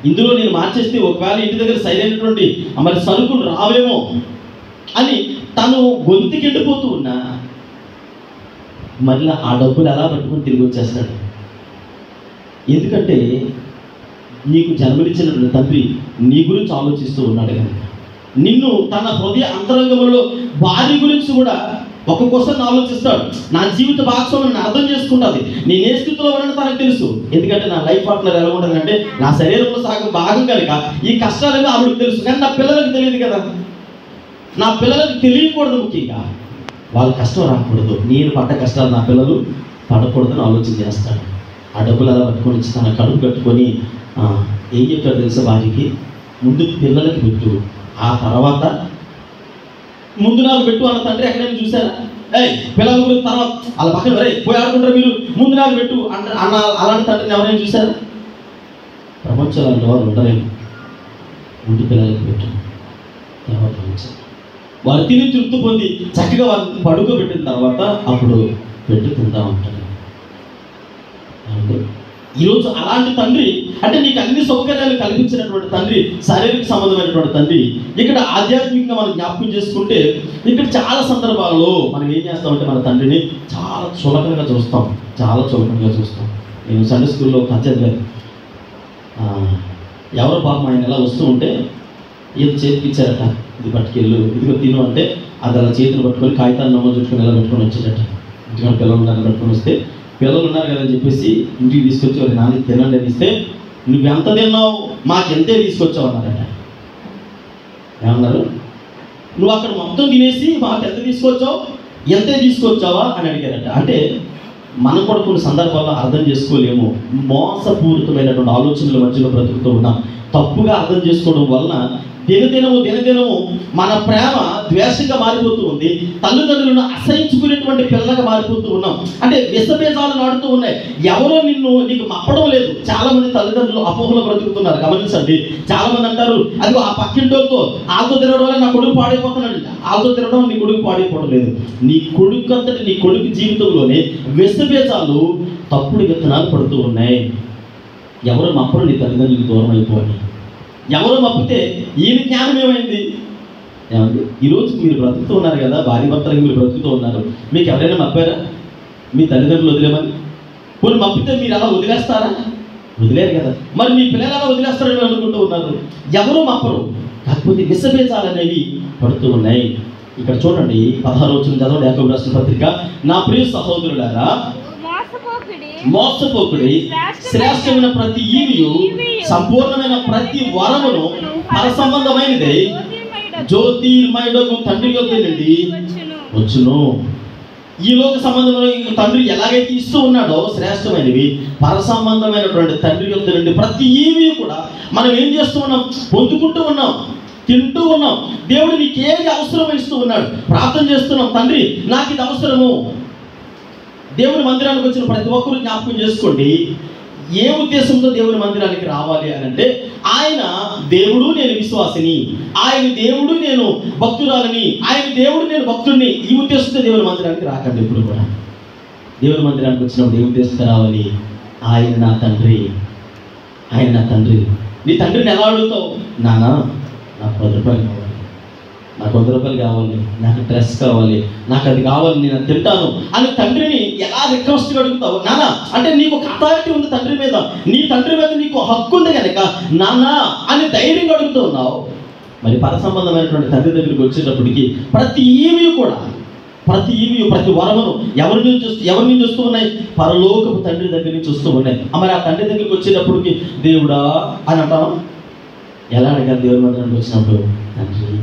ఇందులో నేను మార్చేస్తే ఒకవేళ ఇంటి దగ్గర సరైనటువంటి మరి సరుకులు రావేమో అని తను గొంతుకి ఎండిపోతూ ఉన్నా మళ్ళీ ఆ డబ్బులు ఎలా పట్టుకొని తిరిగి వచ్చేస్తాడు. ఎందుకంటే నీకు జన్మనిచ్చినటువంటి తండ్రి నీ గురించి ఆలోచిస్తూ ఉన్నాడు కనుక. నిన్ను తన హృదయ అంతరంగంలో భార్య గురించి కూడా ఒక క్వశ్చన్ ఆలోచిస్తాడు. నా జీవిత భాగస్వామిని అర్థం చేసుకుంటుంది, నేను ఏ స్థితిలో ఉన్నానో తనకు తెలుసు. ఎందుకంటే నా లైఫ్ పార్ట్నర్ ఎలా ఉంటుందంటే నా శరీరంలో భాగం కనుక ఈ కష్టాలని ఆవిడకి తెలుసు. కానీ నా పిల్లలకు తెలియదు కదా, నా పిల్లలకు తెలియకూడదు. ముఖ్యంగా వాళ్ళ కష్టం రాకూడదు, నేను పడ్డ కష్టాలు నా పిల్లలు పడకూడదని ఆలోచన చేస్తాడు. ఆ డబ్బులు అలా పట్టుకొని వచ్చి తన కడుపు కట్టుకొని ఏం చెప్పాడు తెలుసా, వారికి ముందు పిల్లలకి పెట్టు, ఆ తర్వాత ముందు నాకు పెట్టు అన్న తండ్రి ఎక్కడైనా చూసారా? పిల్లల గురించి తర్వాత వాళ్ళ పక్కన పోయి ఆడుకుంటారు, మీరు ముందు నాకు పెట్టు అన్న అలాంటి తండ్రిని ఎవరైనా చూసారా? ప్రపంచంలో వాళ్ళు ఉండలేము. ముందు పిల్లలకి పెట్టు, తర్వాత వారు తిని తృప్తి పొంది చక్కగా వారిని పడుకోబెట్టిన తర్వాత అప్పుడు పెట్టు తింటా ఉంటారు. ఈరోజు అలాంటి తండ్రి, అంటే నీకు అన్ని సౌకర్యాలు కల్పించినటువంటి తండ్రి, శారీరక సంబంధమైనటువంటి తండ్రి. ఇక్కడ ఆధ్యాత్మికంగా మనం జ్ఞాపకం చేసుకుంటే, ఇక్కడ చాలా సందర్భాలలో మనం ఏం చేస్తామంటే మన తండ్రిని చాలా చులకనగా చూస్తాం. నేను సండే స్కూల్లో కథ చదివాను. ఎవరో పాపం ఆయన ఎలా వస్తూ ఉంటే ఏదో చేతికి ఇచ్చారట, ఇది పట్టుకెళ్ళు, ఇదిగో తిను అంటే అది అలా చేతులు పట్టుకొని కాగితాన్ని నమ్మో చుట్టుకొని ఎలా పెట్టుకొని వచ్చేటట. ఇంటికి పిల్లలు దాన్ని పట్టుకొని వస్తే, పిల్లలు ఉన్నారు కదా అని చెప్పేసి ఇంటికి తీసుకొచ్చి వారి నాన్న తినండి అని ఇస్తే, నువ్వు ఎంత తిన్నావు, మాకు ఎంతే తీసుకొచ్చావు అన్నారట. ఏమన్నారు? నువ్వు అక్కడ మొత్తం తినేసి మాకు ఎంత తీసుకొచ్చావు, ఎంతే తీసుకొచ్చావా అని అడిగారట. అంటే మనం కూడా కొన్ని సందర్భాల్లో అర్థం చేసుకోలేము. మోసపూరితమైనటువంటి ఆలోచనల మధ్యలో బ్రతుకుతూ ఉన్నాం. తప్పుగా అర్థం చేసుకోవడం వలన దినదినము మన ప్రేమ ద్వేషంగా మారిపోతూ ఉంది. తల్లిదండ్రులను అసహించుకునేటువంటి పిల్లలుగా మారిపోతూ ఉన్నాం. అంటే విషబీజాలు నాడుతూ ఉన్నాయి. ఎవరో నీకు మప్పడం లేదు. చాలా మంది తల్లిదండ్రులు అపోహలో బ్రతుకుతున్నారు. గమనించండి. చాలా మంది అంటారు, అది ఆ పక్కింటోతో ఆల్తో తిరగడం వల్ల నా కొడుకు పాడైపోతున్నాడు. ఆల్తో తిరగడం నీ కొడుకు పాడైపోవడం లేదు. నీ కొడుకు అంతటి నీ కొడుకు జీవితంలోనే విషబీజాలు, తప్పుడు విత్తనాలు పడుతూ ఉన్నాయి. ఎవరో మప్పడం నీ తల్లిదండ్రులకు దూరం అయిపోవాలి. ఎవరో మప్పితే ఈయన జ్ఞానం ఏమైంది? ఏమండి, ఈరోజు మీరు బ్రతుకుతూ ఉన్నారు కదా, భార్య భర్తలకు మీరు బ్రతుకుతూ ఉన్నారు. మీకు ఎవరైనా మప్పారా మీ తల్లిదండ్రులు వదిలేమని? కొన్ని మప్పితే మీరు అలా వదిలేస్తారా? వదిలేరు కదా. మరి మీ పిల్లలు అలా వదిలేస్తారని అనుకుంటూ ఉన్నారు. ఎవరూ మప్పరు, కాకపోతే విషబీజాలు అనేవి పడుతూ ఉన్నాయి. ఇక్కడ చూడండి 16వ వచనం చదవండి. యాకోబు రాసిన పత్రిక. నా ప్రియ సహోదరులారా, మోసపోకుడి, శ్రేష్టమైన ప్రతి ఈవియు, సంపూర్ణమైన ప్రతి వరమును పరసంబంధమైనది, జ్యోతిర్మయుడగు తండ్రి యొద్ద నుండి వచ్చును. ఈ లోక సంబంధమైన తండ్రి ఎలాగైతే ఇస్తూ ఉన్నాడో శ్రేష్టమైనవి, పరసంబంధమైనటువంటి తండ్రి యొద్ద నుండి ప్రతి ఈవి కూడా మనం ఏం చేస్తూ ఉన్నాం? పొందుకుంటూ ఉన్నాం, తింటూ ఉన్నాం. దేవుడు నీకు ఏది అవసరమో ఇస్తూ ఉన్నాడు. ప్రార్థన చేస్తున్నాం, తండ్రి నాకు ఇది అవసరము. దేవుని మందిరానికి వచ్చిన ప్రతి ఒక్కరు జ్ఞాపకం చేసుకోండి, ఏ ఉద్దేశంతో దేవుని మందిరానికి రావాలి అని అంటే, ఆయన దేవుడు, నేను విశ్వాసిని, ఆయన దేవుడు, నేను భక్తురాలని, ఆయన దేవుడు, నేను భక్తుడిని. ఈ ఉద్దేశంతో దేవుని మందిరానికి రాకండి. ఇప్పుడు కూడా దేవుని మందిరానికి వచ్చినప్పుడు ఏ ఉద్దేశంతో రావాలి? ఆయన నా తండ్రి, ఆయన నా తండ్రి. నీ తండ్రిని ఎలా అడుగుతావు? నానా నాకు 10 రూపాయలు కావాలి, నాకు 100 రూపాయలు కావాలి, నాకు డ్రెస్ కావాలి, నాకు అది కావాలి, నేను అది తింటాను అని తండ్రిని ఎలా రిక్వెస్ట్గా అడుగుతావు? నాన్న అంటే నీకు ఒక అథారిటీ ఉంది తండ్రి మీద, నీ తండ్రి మీద నీకు హక్కు ఉంది కనుక నాన్న అని ధైర్యంగా అడుగుతూ ఉన్నావు. మరి పరసంబంధమైనటువంటి తండ్రి దగ్గరికి వచ్చేటప్పటికి ప్రతి ఈవి కూడా, ప్రతి ఈవి, ప్రతి వరమును ఎవరి నుంచి వస్తూ ఉన్నాయి? పరలోకపు తండ్రి దగ్గర నుంచి వస్తూ ఉన్నాయి. మరి ఆ తండ్రి దగ్గరికి వచ్చేటప్పటికి దేవుడా అని అంటావా? ఎలా అడగాలి దేవుని మందిరానికి వచ్చినప్పుడు? తండ్రి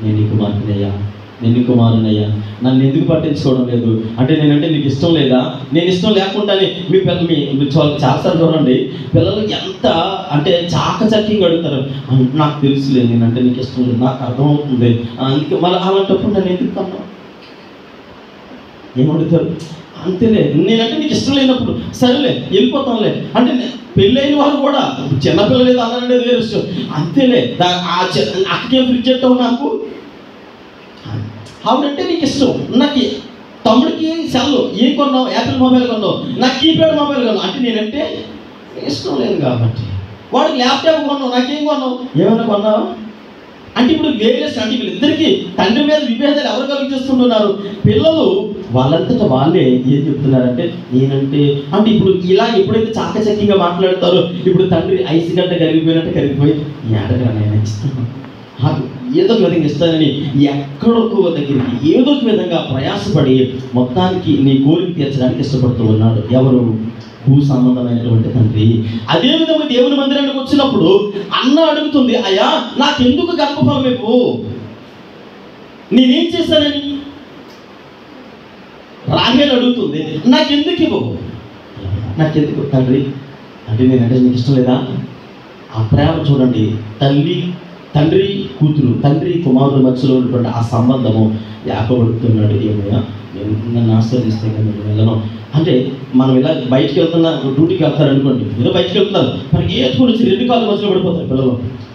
నేను నీ కుమారునయ్యా, నేను నీ కుమారునయ్యా, నన్ను ఎందుకు పట్టించుకోవడం లేదు అంటే నేనంటే నీకు ఇష్టం లేదా? నేను ఇష్టం లేకుండానే మీ పిల్లలు చాలాసార్లు చూడండి, పిల్లలు ఎంత అంటే చాకచక్యంగా అడుగుతారు. నాకు తెలుసులే, నేనంటే నీకు ఇష్టం లేదు, నాకు అర్థమవుతుంది, అందుకే మళ్ళీ అలాంటప్పుడు నన్ను ఎందుకు కన్నా ఏమడుగుతారు? అంతేలే, నేనంటే నీకు ఇష్టం లేనప్పుడు సరేలే వెళ్ళిపోతాంలే అంటే. పెళ్ళైన వారు కూడా చిన్నపిల్లలు ఏదో అన్నారంటే వేరే విషయం. అంతేలే, అక్కకేం ఫ్రిడ్జ్ చెప్తావు, నాకు ఆవిడంటే నీకు ఇష్టం, నాకు తమ్ముడికి సెల్ ఏం కొన్నావు, యాపిల్ మొబైల్ కొన్నావు, నాకు కీప్యాడ్ మొబైల్ కొన్నావు అంటే నేనంటే ఇష్టం లేదు కాబట్టి. వాడికి ల్యాప్టాప్ కొన్నావు, నాకేం కొన్నావు, ఏమైనా కొన్నావు అంటే ఇప్పుడు వేరియస్. అంటే వీళ్ళిద్దరికీ తండ్రి మీద విభేదాలు ఎవరు కలిగి చేస్తుంటున్నారు? పిల్లలు వాళ్ళంతటా వాళ్ళే ఏం చెప్తున్నారంటే నేనంటే అంటే ఇప్పుడు ఇలా ఎప్పుడైతే చాకచక్యంగా మాట్లాడతారో ఇప్పుడు తండ్రి ఐసు గడ్డ కరిగిపోయినట్టు కరిగిపోయి ఏడగా నేను ఇస్తాను, ఏదో ఒక విధంగా ఇస్తానని ఎక్కడొక్క దగ్గరికి ఏదో ఒక విధంగా ప్రయాసపడి మొత్తానికి నీ కోరిక తీర్చడానికి ఇష్టపడుతూ ఉన్నాడు. ఎవరు? భూ సంబంధమైనటువంటి తండ్రి. అదేవిధంగా దేవుని మందిరానికి వచ్చినప్పుడు అన్న అడుగుతుంది, అయ్యా నాకెందుకు గర్భఫలం ఇవ్వు, నేనేం చేశానని? రాహేలు అడుగుతుంది, నాకెందుకు ఇవ్వవు, నాకెందుకు తండ్రి అంటే నేనంటే నీకు ఇష్టం లేదా? ఆ ప్రేమ చూడండి. తండ్రి కూతురు, తండ్రి కుమారుడు మధ్యలో ఉన్నటువంటి ఆ సంబంధము. యాకోబు అడుగుతున్నాడు, ఏమయ్యా నేను నన్ను ఆస్వాదిస్తే కానీ నేను వెళ్ళను అంటే. మనం ఇలా బయటికి వెళ్తున్నా, డ్యూటీకి వెళ్తారు అనుకోండి, ఏదో బయటికి వెళ్తున్నారు, మరి ఏసుకొని వచ్చి 2 కాళ్ళు మధ్యలో పడిపోతారు పిల్లలు.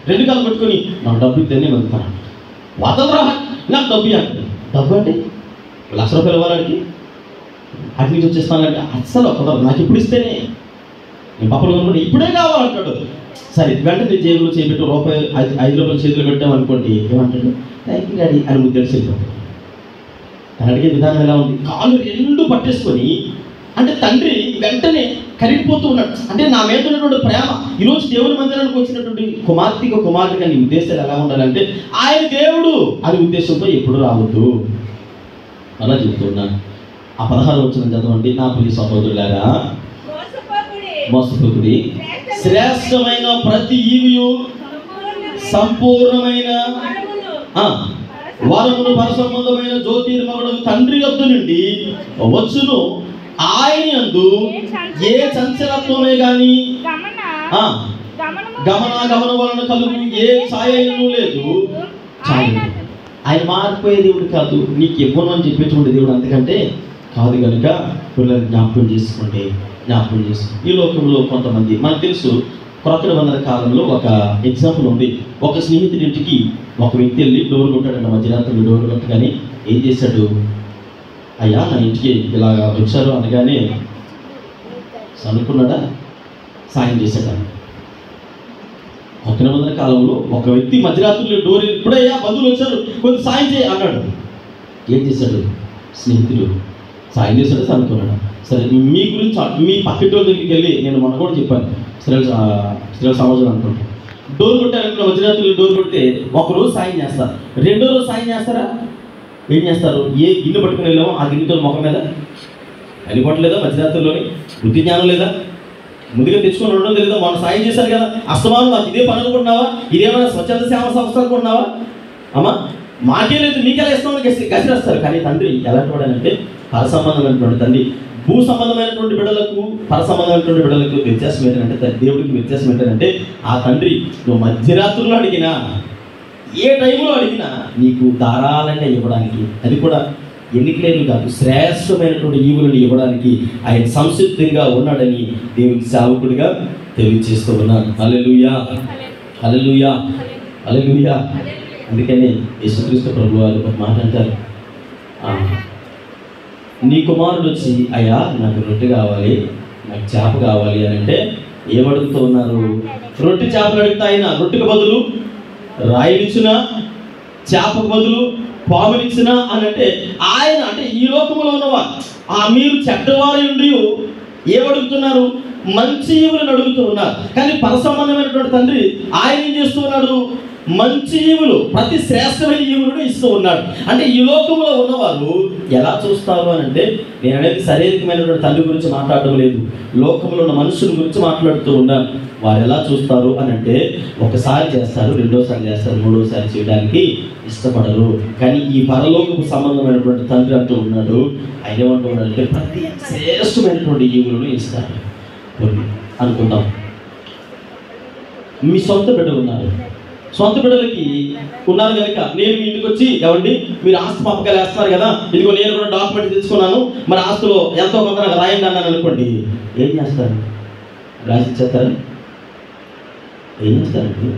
2 కాళ్ళు పట్టుకొని నాకు డబ్బు ఇస్తేనే వెళ్తాను, వదలరా నాకు డబ్బు అంటే. డబ్బు అంటే ₹1,00,000 ఇవ్వాలడికి అటు నుంచి వచ్చేస్తానంటే అస్సలు కుదరదు, నాకు ఇప్పుడు ఇస్తేనే. నేను పప్పులు కొనుక్కుంటే ఇప్పుడే కావాలంటాడు. సరే వెంటనే జేబులో చేపెట్టి ₹5 చేతిలో పెట్టామనుకోండి, ఏమంటాడు? థ్యాంక్ యూ డాడీ అని ముద్దు తెలిసిపోతాడు. తను అడిగే విధానం ఎలా ఉంది? కాళ్ళు 2 పట్టేసుకొని అంటే తండ్రి వెంటనే కరిగిపోతూ ఉన్నాడు. అంటే నా మీద ఉన్నటువంటి ప్రేమ. ఈరోజు దేవుని మందిరానికి వచ్చినటువంటి కుమార్తెగా నీ ఉద్దేశాలు ఎలా ఉండాలంటే ఆయన దేవుడు అనే ఉద్దేశంతో ఎప్పుడు రావద్దు అలా చెప్తున్నాను. ఆ 16వ వచనం చదవండి. నా ప్రియ సహోదరులారా, మోసపోకుడి, శ్రేష్టమైన ప్రతి ఈవియు, సంపూర్ణమైన వరమును పరసంబంధమైన జ్యోతిర్మయుడు తండ్రి యొద్ద నుండి వచ్చును. ఆయన యందు ఏ చంచలత్వమే గాని గమన వలన కలుగు ఏ ఛాయను లేదు. ఆయన మారిపోయే దేవుడు కాదు, నీకు ఇవ్వను అని చెప్పేటువంటి దేవుడు అంతకంటే కాదు. కనుక పిల్లలు జ్ఞాపకం చేసుకోండి. ఈ లోకంలో కొంతమంది మనకు తెలుసు, క్రొత్త నిబంధన కాలంలో ఒక ఎగ్జాంపుల్ ఉంది. ఒక స్నేహితుడి ఇంటికి ఒక వ్యక్తి వెళ్ళి డోర్ కొట్టాడంట. మధ్యరాత్రి డోర్ కొట్టగానే ఏం చేశాడు, అయ్యా నా ఇంటికి ఇలాగా వచ్చారు అనగానే అనుకున్నాడా, సాయం చేశాడా? కొత్త నిబంధన కాలంలో ఒక వ్యక్తి మధ్యరాత్రులు డోర్ ఇప్పుడయ్యా బంధువులు వచ్చారు కొంచెం సాయం చేయి అన్నాడు. ఏం చేశాడు? స్నేహితుడు సాయం చేశాడు అనుకున్నాడు. సరే, మీ గురించి మీ పక్కటి వాళ్ళ దగ్గరికి వెళ్ళి నేను మొన్న కూడా చెప్పాను, స్త్రీల సమాజం అనుకుంటాను. డోర్ కొట్టారనుకున్న మధ్యరాత్రులు డోర్ కొడితే ఒకరోజు సాయం చేస్తారు, రెండో రోజు సాయం చేస్తారా? ఏం చేస్తారు? ఏ గిన్నె పట్టుకుని వెళ్ళామో ఆ గిన్నెతో ముఖం మీద వెళ్ళిపోవట్లేదా? మధ్యరాత్రుల్లోని బుద్ధి జ్ఞానం లేదా? ముందుగా తెచ్చుకొని ఉండడం తెలీదా? మనం సాయం చేశారు కదా, అస్తమానం నాకు ఇదే పని అనుకుంటున్నావా? ఇదేమైనా స్వచ్ఛంద సేవా సంస్థ అనుకుంటున్నావా? అమ్మా మాకే లేదు మీకెలా ఇస్తామని గసిరేస్తారు. కానీ తండ్రి ఎలాంటి వాడనంటే పర సంబంధమైనటువంటి తండ్రి. భూ సంబంధమైనటువంటి బిడ్డలకు పర సంబంధమైనటువంటి బిడ్డలకు వ్యత్యాసం ఏంటంటే, దేవుడికి వ్యత్యాసం ఏంటంటే, ఆ తండ్రి నువ్వు మధ్యరాత్రుల్లో అడిగినా ఏ టైంలో అడిగినా నీకు ధారాళంగా ఇవ్వడానికి, అది కూడా ఎన్నికలేని కాదు శ్రేష్టమైనటువంటి ఈవులను ఇవ్వడానికి ఆయన సంసిద్ధంగా ఉన్నాడని దేవునికి సేవకుడిగా తెలియజేస్తూ ఉన్నాను. హల్లెలూయా, హల్లెలూయా, హల్లెలూయా. అందుకని యేసుక్రీస్తు ప్రభువు వారు ఒక మాట అంటారు, నీ కుమారుడు వచ్చి అయ్యా నాకు రొట్టె కావాలి, నాకు చేప కావాలి అని అంటే ఏమడుగుతూ ఉన్నారు? రొట్టె చేపలు అడుగుతా ఆయన రొట్టెకు బదులు రాయినిచ్చిన, చేపకు బదులు పామునిచ్చిన అని అంటే ఆయన అంటే ఈ లోకంలో ఉన్నవారు మీరు చెడ్డవారి నుండి ఏమడుగుతున్నారు? మంచి ఈవులను అడుగుతూ ఉన్నారు. కానీ పరసంబంధమైనటువంటి తండ్రి ఆయన ఏం చేస్తూ ఉన్నాడు? మంచి ఈవులు, ప్రతి శ్రేష్టమైన ఈవులను ఇస్తూ ఉన్నాడు. అంటే ఈ లోకంలో ఉన్నవారు ఎలా చూస్తారు అని అంటే, నేను అనేది శారీరకమైనటువంటి తండ్రి గురించి మాట్లాడడం లేదు, లోకంలో ఉన్న మనుషుల గురించి మాట్లాడుతూ ఉన్నాను. వారు ఎలా చూస్తారు అని అంటే, ఒకసారి చేస్తారు, రెండోసారి చేస్తారు, మూడోసారి చేయడానికి ఇష్టపడరు. కానీ ఈ పరలోకపు సంబంధమైనటువంటి తండ్రి అంటూ ఉన్నాడు, ఆయన ఏమంటున్నాడంటే ప్రతి శ్రేష్టమైనటువంటి ఈవులను ఇస్తారు. అనుకుంటాం, మీ సొంత బిడ్డలు ఉన్నారు, సొంత బిడ్డలకి ఉన్నారు కనుక నేను మీ ఇంటికి వచ్చి ఏమండి మీరు ఆస్తి పంపకాలు వేస్తున్నారు కదా, ఇదిగో నేను కూడా డాక్యుమెంట్ తెచ్చుకున్నాను, మరి ఆస్తిలో ఎంతో కొంత నాకు రాయండి అన్నాను అనుకోండి, ఏం చేస్తారు? రాసి ఇచ్చేస్తారు? ఏం చేస్తారండి?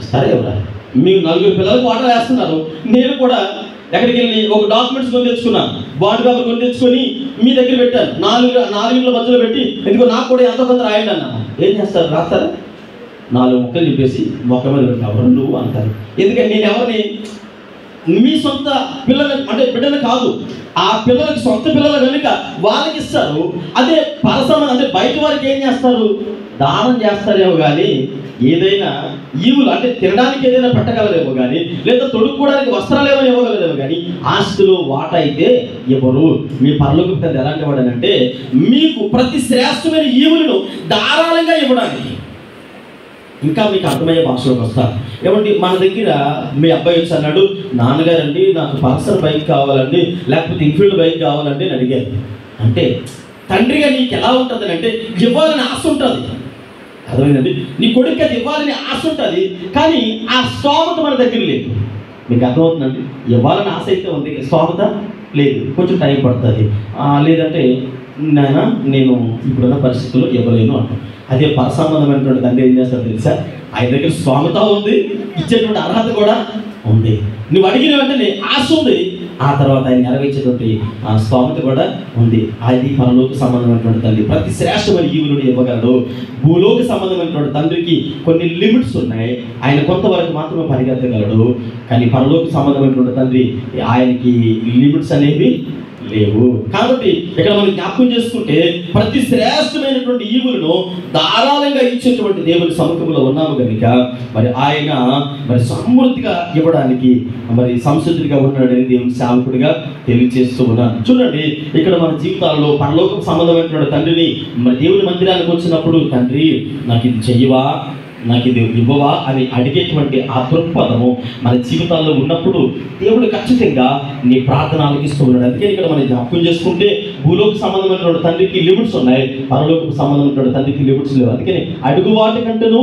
ఇస్తారా ఎవరా? మీరు 4 పిల్లలకు వాటర్ వేస్తున్నారు, నేను కూడా ఎక్కడికి వెళ్ళి ఒక డాక్యుమెంట్స్ కొని తెచ్చుకున్నాను, బాండ్ పేపర్ కొని తెచ్చుకొని మీ దగ్గర పెట్టాను, 4 మధ్యలో పెట్టి ఎందుకో నాకు కూడా ఎంతో కొంత రాయండి అన్నాను. ఏం చేస్తారు? రాస్తారా? 4 ముక్కలు చెప్పేసి మొక్క మీద ఎవరు నువ్వు అంటారు. ఎందుకంటే నేను ఎవరిని మీ సొంత పిల్లలు అంటే బిడ్డలు కాదు, ఆ పిల్లలకి సొంత పిల్లలు కనుక వాళ్ళకి ఇస్తారు. అదే పరసమ అంటే బయట వారికి ఏం చేస్తారు? దానం చేస్తారేమో కానీ ఏదైనా ఈవులు అంటే తినడానికి ఏదైనా పెట్టగలరేమో కానీ, లేదా తొడుక్కోవడానికి వస్త్రాలు ఏమైనా ఇవ్వగలరేమో కానీ ఆస్తులు వాటా అయితే ఇవ్వరు. మీ పరలోకపు తండ్రి ఎలాంటి వాడనంటే మీకు ప్రతి శ్రేష్టమైన ఈవులను ధారాళంగా ఇవ్వడానికి. ఇంకా మీకు అర్థమయ్యే భాషలోకి వస్తారు. ఏమండి మన దగ్గర మీ అబ్బాయి వచ్చి అన్నాడు, నాన్నగారండి నాకు పల్సర్ బైక్ కావాలండి, లేకపోతే ఇన్ఫీల్డ్ బైక్ కావాలండి అని అడిగారు. అంటే తండ్రిగా నీకు ఎలా ఉంటుంది అంటే ఇవ్వాలని ఆశ ఉంటుంది, అర్థమైందండి? నీ కొడుకు అది ఇవ్వాలని ఆశ ఉంటుంది, కానీ ఆ స్తోమత మన దగ్గర లేదు. మీకు అర్థమవుతుందండి? ఇవ్వాలని ఆశ అయితే ఉంది, స్తోమత లేదు, కొంచెం టైం పడుతుంది, లేదంటే నాయన నేను ఇప్పుడున్న పరిస్థితుల్లో ఇవ్వలేను అంటాం. అదే పరసంబంధమైనటువంటి తండ్రి ఏం చేస్తారో తెలుసా? ఆయన దగ్గర స్తోమత ఉంది, ఇచ్చేటువంటి అర్హత కూడా ఉంది. నువ్వు అడిగిన వెంటనే ఆశ ఉంది, ఆ తర్వాత ఆయన నెరవేర్చేటువంటి ఆ స్తోమత కూడా ఉంది. అది పరలోక సంబంధమైనటువంటి తండ్రి ప్రతి శ్రేష్టమైన ఈవులను ఇవ్వగలడు. భూలోక సంబంధమైనటువంటి తండ్రికి కొన్ని లిమిట్స్ ఉన్నాయి, ఆయన కొంతవరకు మాత్రమే పరిగెత్తగలడు. కానీ పరలోక సంబంధమైనటువంటి తండ్రి ఆయనకి లిమిట్స్ అనేవి లేవు. కాబట్టి ఇక్కడ మనం జ్ఞాపకం చేసుకుంటే ప్రతి శ్రేష్టమైనటువంటి ఈవులను ధారాళంగా ఇచ్చేటువంటి దేవుని సముఖంలో ఉన్నాము కనుక మరి ఆయన మరి సమృద్ధిగా ఇవ్వడానికి మరి సంసిద్ధుడిగా ఉన్నాడని దేవుని సేవకుడిగా తెలియజేస్తూ ఉన్నాను. చూడండి, ఇక్కడ మన జీవితాల్లో పరలోక సంబంధమైనటువంటి తండ్రిని మరి దేవుని మందిరానికి వచ్చినప్పుడు, తండ్రి నాకు ఇది చెయ్యవా, నాకు ఇది ఇవ్వవా అని అడిగేటువంటి ఆ దృక్పథము మన జీవితాల్లో ఉన్నప్పుడు దేవుడు ఖచ్చితంగా నీ ప్రార్థన ఆలకిస్తూ ఉన్నాడు. అందుకే ఇక్కడ మనం జ్ఞాపకం చేసుకుంటే భూలోక సంబంధమైనటువంటి తండ్రికి లిమిట్స్ ఉన్నాయి, పరలోక సంబంధమైనటువంటి తండ్రికి లిమిట్స్ లేవు. అందుకని అడుగు వాటి కంటేను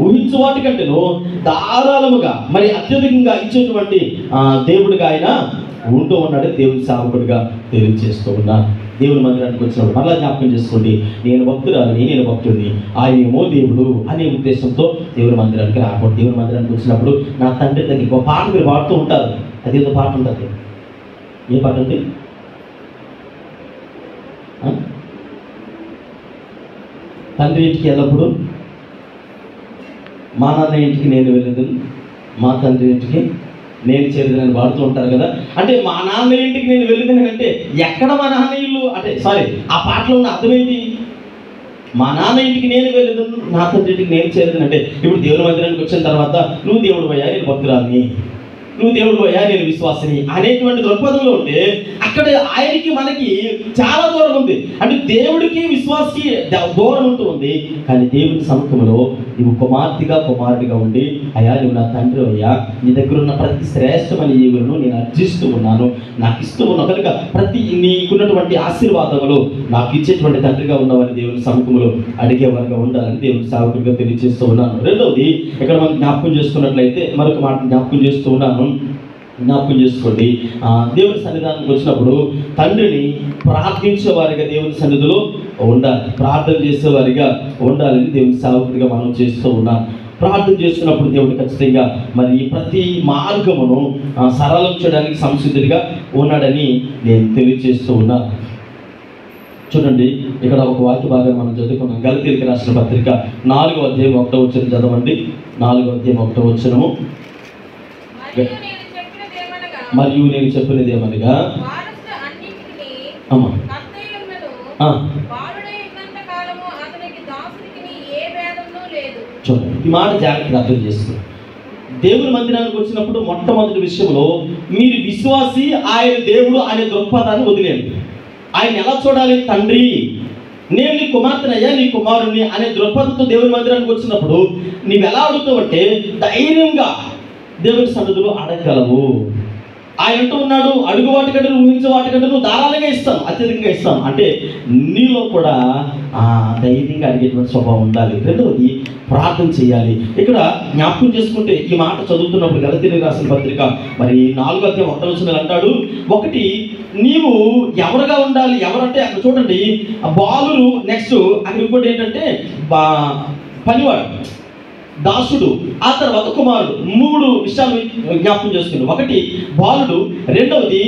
ఊహించు వాటి కంటేను ధారాళముగా మరి అత్యధికంగా ఇచ్చేటువంటి దేవుడిగా ఆయన ఉంటూ ఉన్నాడు. దేవుని సేవకుడిగా తెలియజేస్తూ ఉన్నాను. దేవుని మందిరానికి వచ్చినప్పుడు మరలా జ్ఞాపకం చేసుకోండి, నేను భక్తురాలని, నేను భక్తుడిని, ఆయనేమో దేవుడు అనే ఉద్దేశంతో దేవుని మందిరానికి రాకూడదు. దేవుని మందిరానికి వచ్చినప్పుడు నా తండ్రి దగ్గర ఒక పాట మీరు పాడుతూ ఉంటారు. అదేదో పాట ఉంటుంది. ఏ పాట ఉంది? తండ్రి ఇంటికి వెళ్ళప్పుడు మా నాన్న ఇంటికి నేను వెళ్ళదు, మా తండ్రి ఇంటికి నేను చేరుదని వాడుతూ ఉంటారు కదా. అంటే మా నాన్న ఇంటికి నేను వెళ్ళిందని అంటే ఎక్కడ మా నాన్న ఇల్లు అంటే సారీ ఆ పాటలో ఉన్న అర్థం ఏంటి? మా నాన్న ఇంటికి నేను వెళ్ళదు, నా తండ్రి ఇంటికి నేను చేరదని అంటే ఇప్పుడు దేవుని మందిరానికి వచ్చిన తర్వాత నువ్వు దేవుడు పోయా, నేను భక్తురాలిని, నువ్వు దేవుడు పోయా, నేను విశ్వాసిని అనేటువంటి దృక్పథంలో ఉంటే అక్కడ ఆయనకి మనకి చాలా దూరం ఉంది. అంటే దేవుడికి విశ్వాసకి దూరం ఉంటూ ఉంది. కానీ దేవుని సముఖంలో నువ్వు కుమార్తెగా కుమారుడిగా ఉండి, అయ్యా నువ్వు నా తండ్రి అయ్యా, నీ దగ్గర ఉన్న ప్రతి శ్రేష్టమైన ఈవులను నేను అర్జిస్తూ ఉన్నాను, నాకు ఇస్తూ ఉన్నావు కనుక ప్రతి నీకున్నటువంటి ఆశీర్వాదములు నాకు ఇచ్చేటువంటి తండ్రిగా ఉన్నావని దేవుని సముఖంలో అడిగేవారుగా ఉండాలని దేవుని సేవకుడిగా తెలియజేస్తూ ఉన్నాను. రెండవది ఇక్కడ మనం జ్ఞాపకం చేసుకున్నట్లయితే మరొక మాట జ్ఞాపకం చేస్తూ ఉన్నాను. జ్ఞాపకం చేసుకోండి, దేవుని సన్నిధానికి వచ్చినప్పుడు తండ్రిని ప్రార్థించేవారిగా దేవుని సన్నిధిలో ఉండాలి, ప్రార్థన చేసేవారిగా ఉండాలని దేవుని సేవకుడిగా మనం చేస్తూ ఉన్నాం. ప్రార్థన చేస్తున్నప్పుడు దేవుడు ఖచ్చితంగా మరి ప్రతి మార్గమును సరళం చేయడానికి సంసిద్ధుడిగా ఉన్నాడని నేను తెలియజేస్తూ ఉన్నాను. చూడండి, ఇక్కడ ఒక వాక్య భాగాన్ని మనం చదువుకున్నాం. గలతీయులకు రాసిన పత్రిక 4వ అధ్యాయం 1వ వచనం చదవండి. 4వ అధ్యాయం 1వ వచనము. మరియు నేను చెప్పినది ఏమనగా చూడండి, ఈ మాట జాగ్రత్తగా అర్థం చేసుకోండి. దేవుని మందిరానికి వచ్చినప్పుడు మొట్టమొదటి విషయంలో మీరు విశ్వాసి, ఆయన దేవుడు అనే దృక్పథాన్ని వదిలేండి. ఆయన ఎలా చూడాలి? తండ్రి, నేను నీ కుమార్తెనయ్యా, నీ కుమారుణ్ణి అనే దృక్పథంతో దేవుని మందిరానికి వచ్చినప్పుడు నీవు ఎలా అడుగుతావంటే ధైర్యంగా దేవుని సన్నిధిలో అడగగలవు. ఆయన అంటూ ఉన్నాడు, అడుగు వాటికంటే ఊహించే వాటికంటే నువ్వు ధారాళంగా ఇస్తాను, అత్యధికంగా ఇస్తాను. అంటే నీలో కూడా ధైర్యంగా అడిగేటువంటి స్వభావం ఉండాలి. రెండవది ప్రార్థన చేయాలి. ఇక్కడ జ్ఞాపకం చేసుకుంటే ఈ మాట చదువుతున్నప్పుడు గలతీయులకు రాసిన పత్రిక మరి 4వ అధ్యాయం 1వ వచనం అంటాడు, ఒకటి నీవు ఎవరుగా ఉండాలి? ఎవరంటే అక్కడ చూడండి బాలురు, నెక్స్ట్ అక్కడ ఇంకోటి ఏంటంటే పనివాడు, దాసుడు, ఆ తర్వాత కుమారుడు. 3 విషయాలు జ్ఞాపకం చేసుకున్నాడు. ఒకటి బాలుడు, రెండవది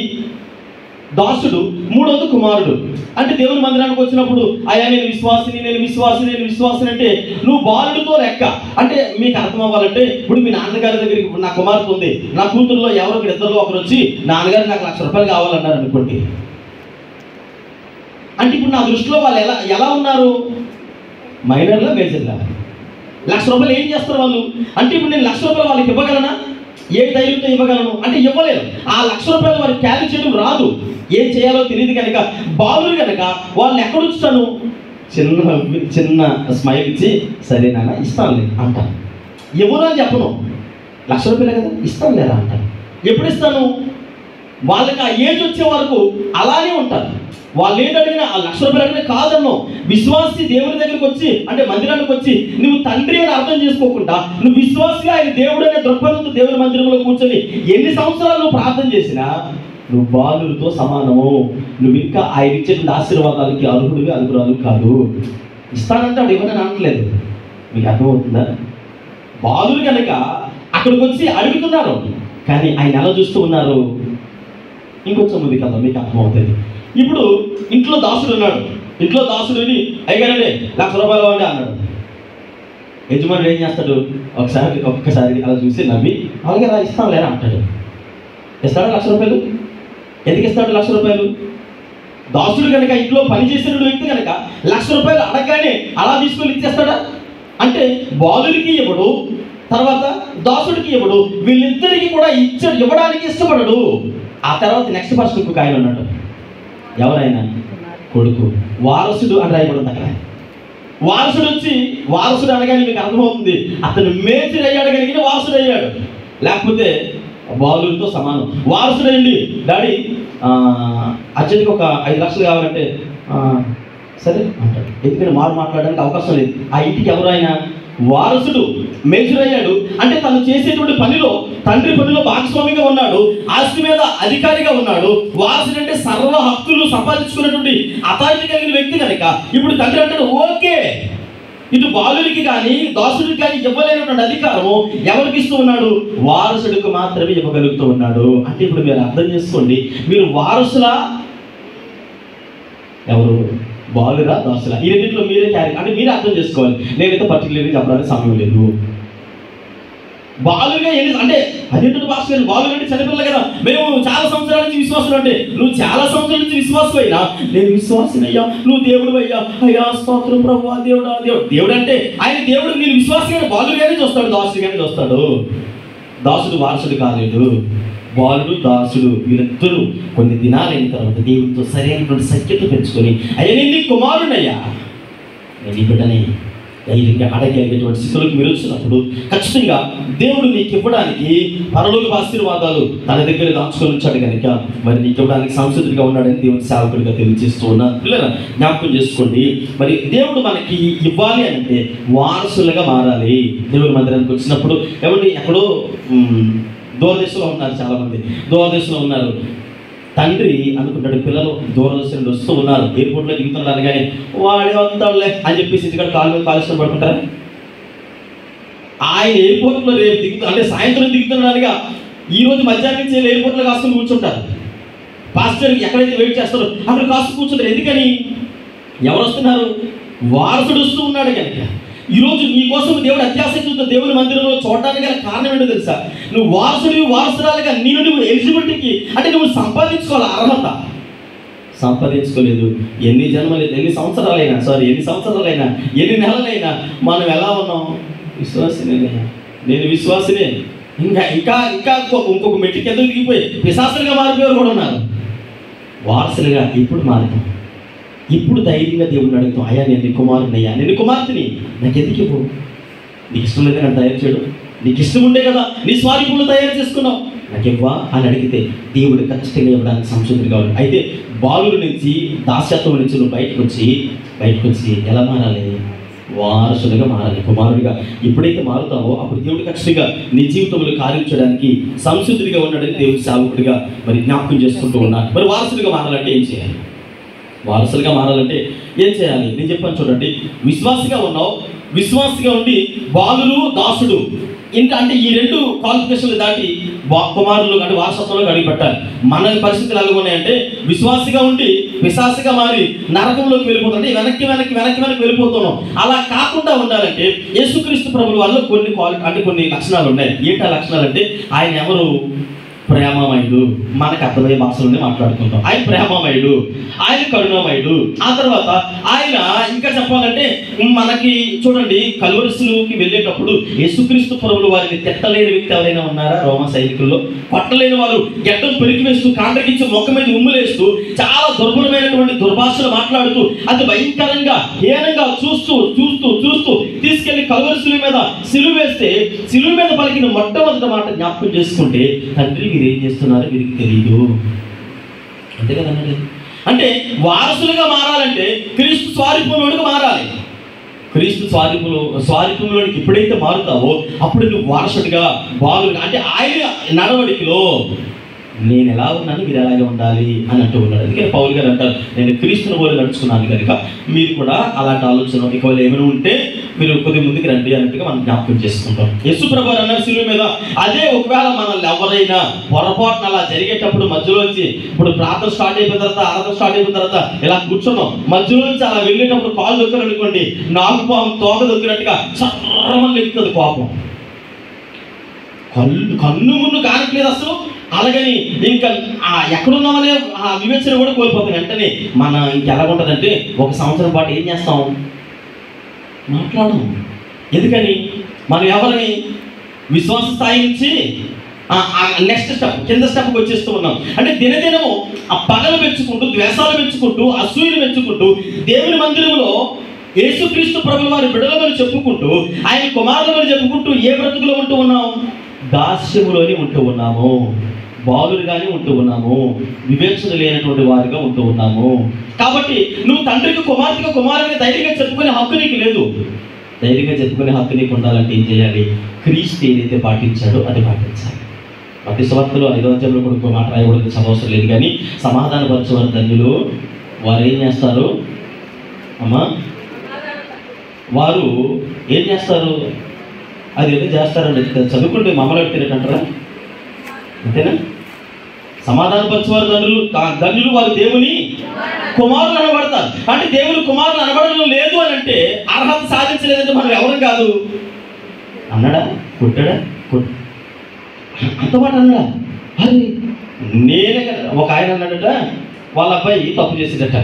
దాసుడు, మూడవది కుమారుడు. అంటే దేవుని మందిరానికి వచ్చినప్పుడు అయ్యా నేను విశ్వాసిని, నేను విశ్వాసిని, నేను విశ్వాసిని అంటే నువ్వు బాలుడితో లెక్క. అంటే మీకు అర్థం అవ్వాలంటే ఇప్పుడు మీ నాన్నగారి దగ్గరికి నా కుమార్తె ఉంది, నా కూతురులో ఎవరికి ఇద్దరులో ఒకరు వచ్చి నాన్నగారు నాకు ₹1,00,000 కావాలన్నారు అనుకోండి. అంటే ఇప్పుడు నా దృష్టిలో వాళ్ళు ఎలా ఉన్నారు? మైనర్లా, మేజర్లా? ₹1,00,000 ఏం చేస్తారు వాళ్ళు? అంటే ఇప్పుడు నేను ₹1,00,000 వాళ్ళకి ఇవ్వగలనా? ఏ ధైర్యంతో ఇవ్వగలను అంటే ఇవ్వలేను. ఆ ₹1,00,000 వారికి క్యారీ చేయడం రాదు, ఏం చేయాలో తెలియదు. కనుక బాలురు కనుక వాళ్ళని ఎక్కడుంచుతాను? చిన్న స్మైల్ ఇచ్చి సరే నాన్న ఇస్తానులే అంటాను. ఎవరు అని చెప్పను, ₹1,00,000 కదా ఇస్తాను లేదా అంటాను. ఎప్పుడు ఇస్తాను? వాళ్ళకి ఆ ఏజ్ వచ్చే వరకు అలానే ఉంటారు. వాళ్ళు ఏంటడిగినా ఆ ₹1,00,000 అడిగినా కాదన్నో. విశ్వాసి దేవుని దగ్గరికి వచ్చి అంటే మందిరానికి వచ్చి నువ్వు తండ్రి అని అర్థం చేసుకోకుండా నువ్వు విశ్వాసిగా ఆయన దేవుడు అనే దృక్పథంతో దేవుని మందిరంలో కూర్చొని ఎన్ని సంవత్సరాలు నువ్వు ప్రార్థన చేసినా నువ్వు బాలులతో సమానము. నువ్వు ఇంకా ఆయన ఇచ్చేటువంటి ఆశీర్వాదాలకి అర్హుడివి, అర్హురాలు కాదు. ఇస్తానంటే వాడు ఏమైనా అనట్లేదు. మీకు అర్థమవుతుందా? బాలులు కనుక అక్కడికి వచ్చి అడుగుతున్నారు, కానీ ఆయన ఎలా చూస్తూ ఉన్నారు? ఇంకొంచెం ముందు కదా మీకు అర్థమవుతుంది. ఇప్పుడు ఇంట్లో దాసుడు ఉన్నాడు. ఇంట్లో దాసుడిని అయ్యగారండి ₹1,00,000 అండి అన్నాడు. యజమానుడు ఏం చేస్తాడు? ఒక్కసారి అలా చూసి నవ్వి అలాగే రా ఇస్తాం లేరా అంటాడు. ఇస్తాడు ₹1,00,000. ఎందుకు ఇస్తాడు ₹1,00,000? దాసుడు కనుక ఇంట్లో పనిచేసిన వ్యక్తి కనుక ₹1,00,000 అడగగానే అలా తీసుకొని ఇచ్చేస్తాడా? అంటే బాలుడికి ఇవ్వడు, తర్వాత దాసుడికి ఇవ్వడు, వీళ్ళిద్దరికీ కూడా ఇవ్వడానికి ఇష్టపడడు. ఆ తర్వాత నెక్స్ట్ పర్సన్ ఇంకొక ఆయన ఉన్నాడు. ఎవరైనా కొడుకు, వారసుడు అని రాయబడింది అక్కడ. వారసుడు వచ్చి, వారసుడు అనగానే మీకు అర్థమవుతుంది, అతను మేస్త్రి అయ్యాడు కనుక వారసుడు అయ్యాడు, లేకపోతే బాలుడితో సమానం. వారసుడండి, డాడీ అర్జెంట్గా ఒక 5 లక్షలు కావాలంటే సరే అంటాడు. ఎందుకంటే మాట్లాడడానికి అవకాశం లేదు. ఆ ఇంటికి ఎవరు ఆయన వారసుడు, మేజర్ అయ్యాడు అంటే తను చేసేటువంటి పనిలో, తండ్రి పనిలో భాగస్వామిగా ఉన్నాడు, ఆస్తి మీద అధికారిగా ఉన్నాడు. వారసుడు అంటే సర్వ హక్కులు సంపాదించుకున్నటువంటి అథారిటీ కలిగిన వ్యక్తి కనుక ఇప్పుడు తండ్రి అంటాడు ఓకే, ఇటు బాలుడికి కానీ దాసుడికి కానీ ఇవ్వలేనటువంటి అధికారము ఎవరికి ఇస్తూ ఉన్నాడు? వారసుడికి మాత్రమే ఇవ్వగలుగుతూ ఉన్నాడు. అంటే ఇప్పుడు మీరు అర్థం చేసుకోండి, మీరు వారసులా, ఎవరు బాలురా దాసులా, ఈ రెండింటిలో మీరే క్యారీ, అంటే మీరే అర్థం చేసుకోవాలి. నేనైతే పర్టికులర్గా చెప్పడానికి సమయం లేదు. బాలుగా అంటే అదేంటి భాష, బాలు అంటే చనిపోలే కదా, మేము చాలా సంవత్సరాల నుంచి విశ్వాసం. అంటే నువ్వు చాలా సంవత్సరాల నుంచి విశ్వాసం అయినా, నేను విశ్వాసనయ్యా, నువ్వు దేవుడు అయ్యా, అయ్యా స్తోత్రం ప్రభువా, దేవుడా దేవుడు అంటే ఆయన దేవుడు. నేను విశ్వాసంగానే బాలుగానే చూస్తాడు, దాసుడిగానే చూస్తాడు. దాసుడు వారసుడు కాలేడు. బాలుడు దాసుడు వీళ్ళిద్దరూ కొన్ని దినాలైన తర్వాత దేవుడితో సరైనటువంటి సఖ్యత పెంచుకొని, అయ్యా నేను నీ కుమారుడయ్యా, నేను ఈ బిడ్డని ధైర్యంగా అడగలిగేటువంటి స్థితిలోకి మీరు వచ్చినప్పుడు ఖచ్చితంగా దేవుడు నీకు ఇవ్వడానికి పరలోక ఆశీర్వాదాలు తన దగ్గర దాచుకొని ఉంచాడు కనుక మరి నీకు ఇవ్వడానికి సంసిద్ధంగా ఉన్నాడని దేవుని సేవకుడిగా తెలియజేస్తూ ఉన్నాను. పిల్లలు జ్ఞాపకం చేసుకోండి, మరి దేవుడు మనకి ఇవ్వాలి అంటే వారసులుగా మారాలి. దేవుని మందిరానికి వచ్చినప్పుడు ఎవరి ఎక్కడో దూరదేశంలో ఉన్నారు, చాలామంది దూరదేశంలో ఉన్నారు. తండ్రి అనుకుంటాడు పిల్లలు దూరదర్శనం నుండి వస్తూ ఉన్నారు, ఎయిర్పోర్ట్లో దిగుతున్నాడు అనగానే వాడే వస్తాడులే అని చెప్పేసి ఇక్కడ కాలు మీద కాలుష్యం పడుకుంటారు. ఆయన ఎయిర్పోర్ట్లో రేపు అంటే సాయంత్రం దిగుతున్నాడు అనగా ఈరోజు మధ్యాహ్నం నుంచి ఎయిర్పోర్ట్లో కాసుకుని కూర్చుంటారు. పాస్టర్ ఎక్కడైతే వెయిట్ చేస్తారో అక్కడ కాసుకుని కూర్చుంటారు. ఎందుకని? ఎవరు వస్తున్నారు? వారసుడు వస్తూ ఉన్నాడు కనుక. ఈరోజు నీ కోసం దేవుడు అత్యాసక్తితో దేవుని మందిరంలో చూడడానికి గల కారణం ఏంటో తెలుసా? నువ్వు వారసురాలుగా నువ్వు ఎలిజిబిలిటీకి అంటే నువ్వు సంపాదించుకోవాలి అర్హత. సంపాదించుకోలేదు. ఎన్ని జన్మలేదు, ఎన్ని సంవత్సరాలైనా ఎన్ని నెలలైనా మనం ఎలా ఉన్నాం? విశ్వాసనే. నేను విశ్వాసనే. ఇంకా ఇంకా ఇంకా ఇంకొక మెట్టికి ఎదురు దిగిపోయి పిశాసులుగా మారిపోయారు కూడా ఉన్నారు. వారసులుగా ఇప్పుడు మారుతాం. ఇప్పుడు ధైర్యంగా దేవుడిని అడుగుతాం, అయ్యా నేను నీ కుమారునయ్యా, నేను కుమార్తెని, నాకు ఎందుకు ఇవ్వు? నీకు ఇష్టం లేదా నన్ను తయారు చేయడం? నీకు ఇష్టం ఉండే కదా నీ స్వారీపులు తయారు చేసుకున్నావు, నాకు ఇవ్వా అని అడిగితే దేవుడు ఖచ్చితంగా ఇవ్వడానికి సంసిద్ధుడు కావాలి. అయితే బాలుల నుంచి, దాస్యత్వం నుంచి నువ్వు బయటకు వచ్చి ఎలా మారాలి? వారసుడిగా మారాలి, కుమారుడిగా. ఎప్పుడైతే మారుతావో అప్పుడు దేవుడు ఖచ్చితంగా నీ జీవితంలో కార్యం చేయడానికి సంసిద్ధుడిగా ఉన్నాడని దేవుడి సేవకుడిగా మరి జ్ఞాపకం చేసుకుంటూ ఉన్నాను. మరి వారసుడిగా మారాలంటే ఏం చేయాలి? వారసులుగా మారాలంటే ఏం చేయాలి? నేను చెప్పాను చూడండి, విశ్వాసిగా ఉన్నావు, విశ్వాసిగా ఉండి బాలుడు దాసుడు ఇంకా అంటే ఈ రెండు క్వాలిఫికేషన్లు దాటి కుమారులు అంటే వారసత్వంలో అడిగి పెట్టాలి. మన పరిస్థితులు ఎలా ఉన్నాయంటే విశ్వాసిగా ఉండి విశ్వాసిగా మారి నరకంలోకి వెళ్ళిపోతుంటే వెనక్కి వెళ్ళిపోతున్నాం. అలా కాకుండా ఉండాలంటే యేసుక్రీస్తు ప్రభువు వల్ల కొన్ని లక్షణాలు ఉన్నాయి. ఏంటి ఆ లక్షణాలు అంటే ఆయన ఎవరు? ప్రేమమయుడు. మనకు అర్థమయ్యే భాషలోనే మాట్లాడుకుంటాం. ఆయన ప్రేమమయుడు, ఆయన కరుణమయుడు. ఆ తర్వాత ఆయన ఇంకా చెప్పాలంటే మనకి చూడండి, కల్వరిసులోకి వెళ్ళేటప్పుడు యేసుక్రీస్తు ప్రభువులు వారిని తిట్టలేని వ్యక్తి ఎవరైనా ఉన్నారా? రోమా సైనికుల్లో కొట్టలేని వారు గడ్డం పెరికి వేస్తూ, కాండ్రకించి మొక్క మీద ఉమ్ములేస్తూ, చాలా దుర్భరమైనటువంటి దుర్భాషలు మాట్లాడుతూ, అది భయంకరంగా హీనంగా చూస్తూ తీసుకెళ్లి కల్వరిసుల మీద సిలువ వేస్తే, సిలువ మీద పలికిన మొట్టమొదటి మాట జ్ఞాపకం చేసుకుంటే, తండ్రి మీరు ఏం చేస్తున్నారో వీరికి తెలియదు. అంతే కదండి. అంటే వారసులుగా మారాలంటే క్రీస్తు స్వారూప్యంలోనికి మారాలి. క్రీస్తు స్వారూప్యంలోనికి ఎప్పుడైతే మారుతావో అప్పుడు నువ్వు వారసుడిగా బాలుగా అంటే ఆయన నడవడికలో నేను ఎలా ఉన్నాను మీరు ఎలాగే ఉండాలి అని అంటూ ఉన్నాడు. అందుకని పౌలు గారు అంటారు, నేను క్రీస్తుని పోలి నడుచుకున్నాను కనుక మీరు కూడా అలాంటి ఆలోచన ఒకవేళ ఏమైనా ఉంటే మీరు కొద్ది ముందుకు రండి అన్నట్టుగా మనం జ్ఞాపకం చేసుకుంటాం. యేసు ప్రభువు అన్నారు శిలువ మీద, అదే ఒకవేళ మనల్ని ఎవరైనా పొరపాటున అలా జరిగేటప్పుడు మధ్యలోంచి, ఇప్పుడు ప్రార్థన స్టార్ట్ అయిపోయిన తర్వాత, ఆరాధన స్టార్ట్ అయిపోయిన తర్వాత ఇలా కూర్చున్నాం, మధ్యలోంచి అలా వెళ్ళేటప్పుడు కాలు దొక్కారనుకోండి, నాకు పాపం తోక దొక్కినట్టుగా సర్రమని ఎక్కుతుంది కోపం. కన్ను మున్ను కానట్లేదు అసలు. అలాగని ఇంకా ఎక్కడున్నామనే ఆ వివేచన కూడా కోల్పోతాం. వెంటనే మన ఇంకెలా ఉంటుందంటే ఒక సంవత్సరం పాటు ఏం చేస్తాం? మాట్లాడము. ఎందుకని? మనం ఎవరిని విశ్వాస స్థాయి నుంచి నెక్స్ట్ స్టెప్ కింద స్టెప్కి వచ్చేస్తూ ఉన్నాం. అంటే దినదినము ఆ పగలు పెంచుకుంటూ, ద్వేషాలు పెంచుకుంటూ, అసూయలు పెంచుకుంటూ దేవుని మందిరంలో యేసుక్రీస్తు ప్రభుల వారి బిడ్డలమని చెప్పుకుంటూ, ఆయన కుమారులమని చెప్పుకుంటూ ఏ బ్రతుకులో ఉంటూ ఉన్నాం? దాస్యములోని ఉంటూ ఉన్నాము, బాలులుగానే ఉంటూ ఉన్నాము, వివేచన లేనటువంటి వారిగా ఉంటూ ఉన్నాము. కాబట్టి నువ్వు తండ్రికి కుమార్తెగా కుమారుడిగా ధైర్యంగా చెప్పుకునే హక్కు నీకు లేదు. ధైర్యంగా చెప్పుకునే హక్కు నీకు ఉండాలంటే ఏం చేయాలి? క్రీస్తు ఏదైతే పాటించాడో అది పాటించాలి. మత్తయి సువార్తలో 5వ అధ్యాయంలో కూడా ఇంకో మాట రాయబడింది, చదవసరం లేదు కానీ, సమాధానపరచువారు ధన్యులు, వారు ఏం చేస్తారు అమ్మా? వారు ఏం చేస్తారు? అది ఏదో చేస్తారండి, చదువుకుంటే మమ్మల్ని తినకంటారా? అంతేనా? సమాధానపరచువారు ధన్యులు, వారు దేవుని కుమారులు అనబడతారు. అంటే దేవుని కుమారులు అనబడడం లేదు అని అంటే అర్హత సాధించలేదంటే మనం ఎవరు కాదు అన్నాడా? కొట్టాడా? అంత మాట అన్నాడా? అది నేనే కదా. ఒక ఆయన అన్నాడట, వాళ్ళ అబ్బాయి తప్పు చేసేదట.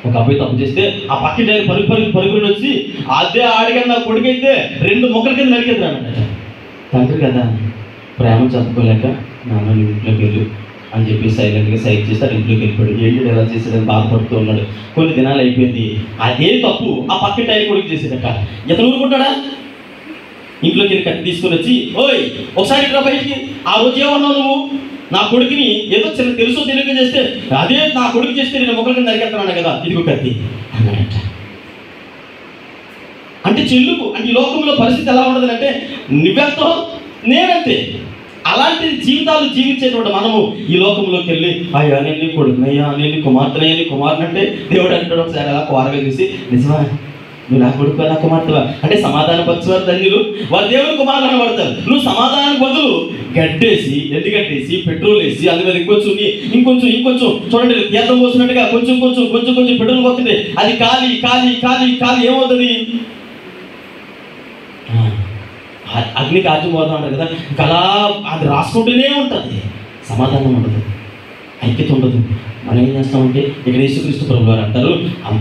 ఒక అబ్బాయి తప్పు చేస్తే ఆ పక్కన పరుగులు వచ్చి, అదే ఆడిగా నా కొడుకైతే 2 మొక్కల కింద నరికేది అన్నట. తండ్రి కదా, ప్రేమ చెప్పుకోలేక నాన్న ఇంట్లోకి వెళ్ళు అని చెప్పి సైలెంట్గా సైడ్ చేస్తారు. ఇంట్లోకి వెళ్ళిపోయాడు. ఏంటి ఎలా చేసేదని బాధపడుతూ ఉన్నాడు. కొన్ని దినాలు అయిపోయింది. అదే తప్పు ఆ పక్క టైం కొడుకు చేసేదట. ఇతను ఊరుకుంటాడా? ఇంట్లోకి వెళ్ళి కత్తి తీసుకొని వచ్చి, ఓయ్ ఒకసారి ఇట్లా బయటికి, ఆ రోజు ఏమన్నావు నువ్వు? నా కొడుకుని ఏదో చిన్న తెలుసో తెలియక చేస్తే, అదే నా కొడుకు చేస్తే నేను మొక్కల కింద నరికేస్తున్నాను కదా, ఇదిగో కత్తి అన్నాడట. అంటే చెల్లుకు, అంటే ఈ లోకంలో పరిస్థితి ఎలా ఉండదంటే, నువ్వెంతో నేనంతే. అలాంటి జీవితాలు జీవించేటువంటి మనము ఈ లోకంలోకి వెళ్ళి, అయ్యా నేను నీ కొడుకునయ్యా, నేను నీ కుమార్తెనయ్యా, నీ కుమారుని అంటే దేవుడు అంటాడు ఒకసారి అలా కోరగా చూసి, నిజమా నువ్వు నా కొడుకు నా కుమార్తెవా అంటే సమాధానపరచువారు ధన్యులు, వారు దేవుని కుమారులు అనబడతారు. నువ్వు సమాధానానికి బదులు గడ్డేసి, ఎండుగడ్డేసి, పెట్రోల్ వేసి, అందు మీద ఇంకొంచెం చూడండి, తీర్థం పోసినట్టుగా కొంచెం పెట్రోల్ పోతుంది. అది కాలి ఏమవుతుంది? అగ్నికి ఆజ్యం పోతా ఉంటారు కదా, కలా అది రాసుకుంటూనే ఉంటుంది. సమాధానం ఉండదు, ఐక్యత ఉండదు. మనం ఏం చేస్తామంటే, ఇక్కడ యేసుక్రీస్తు ప్రభువు వారు అంటారు,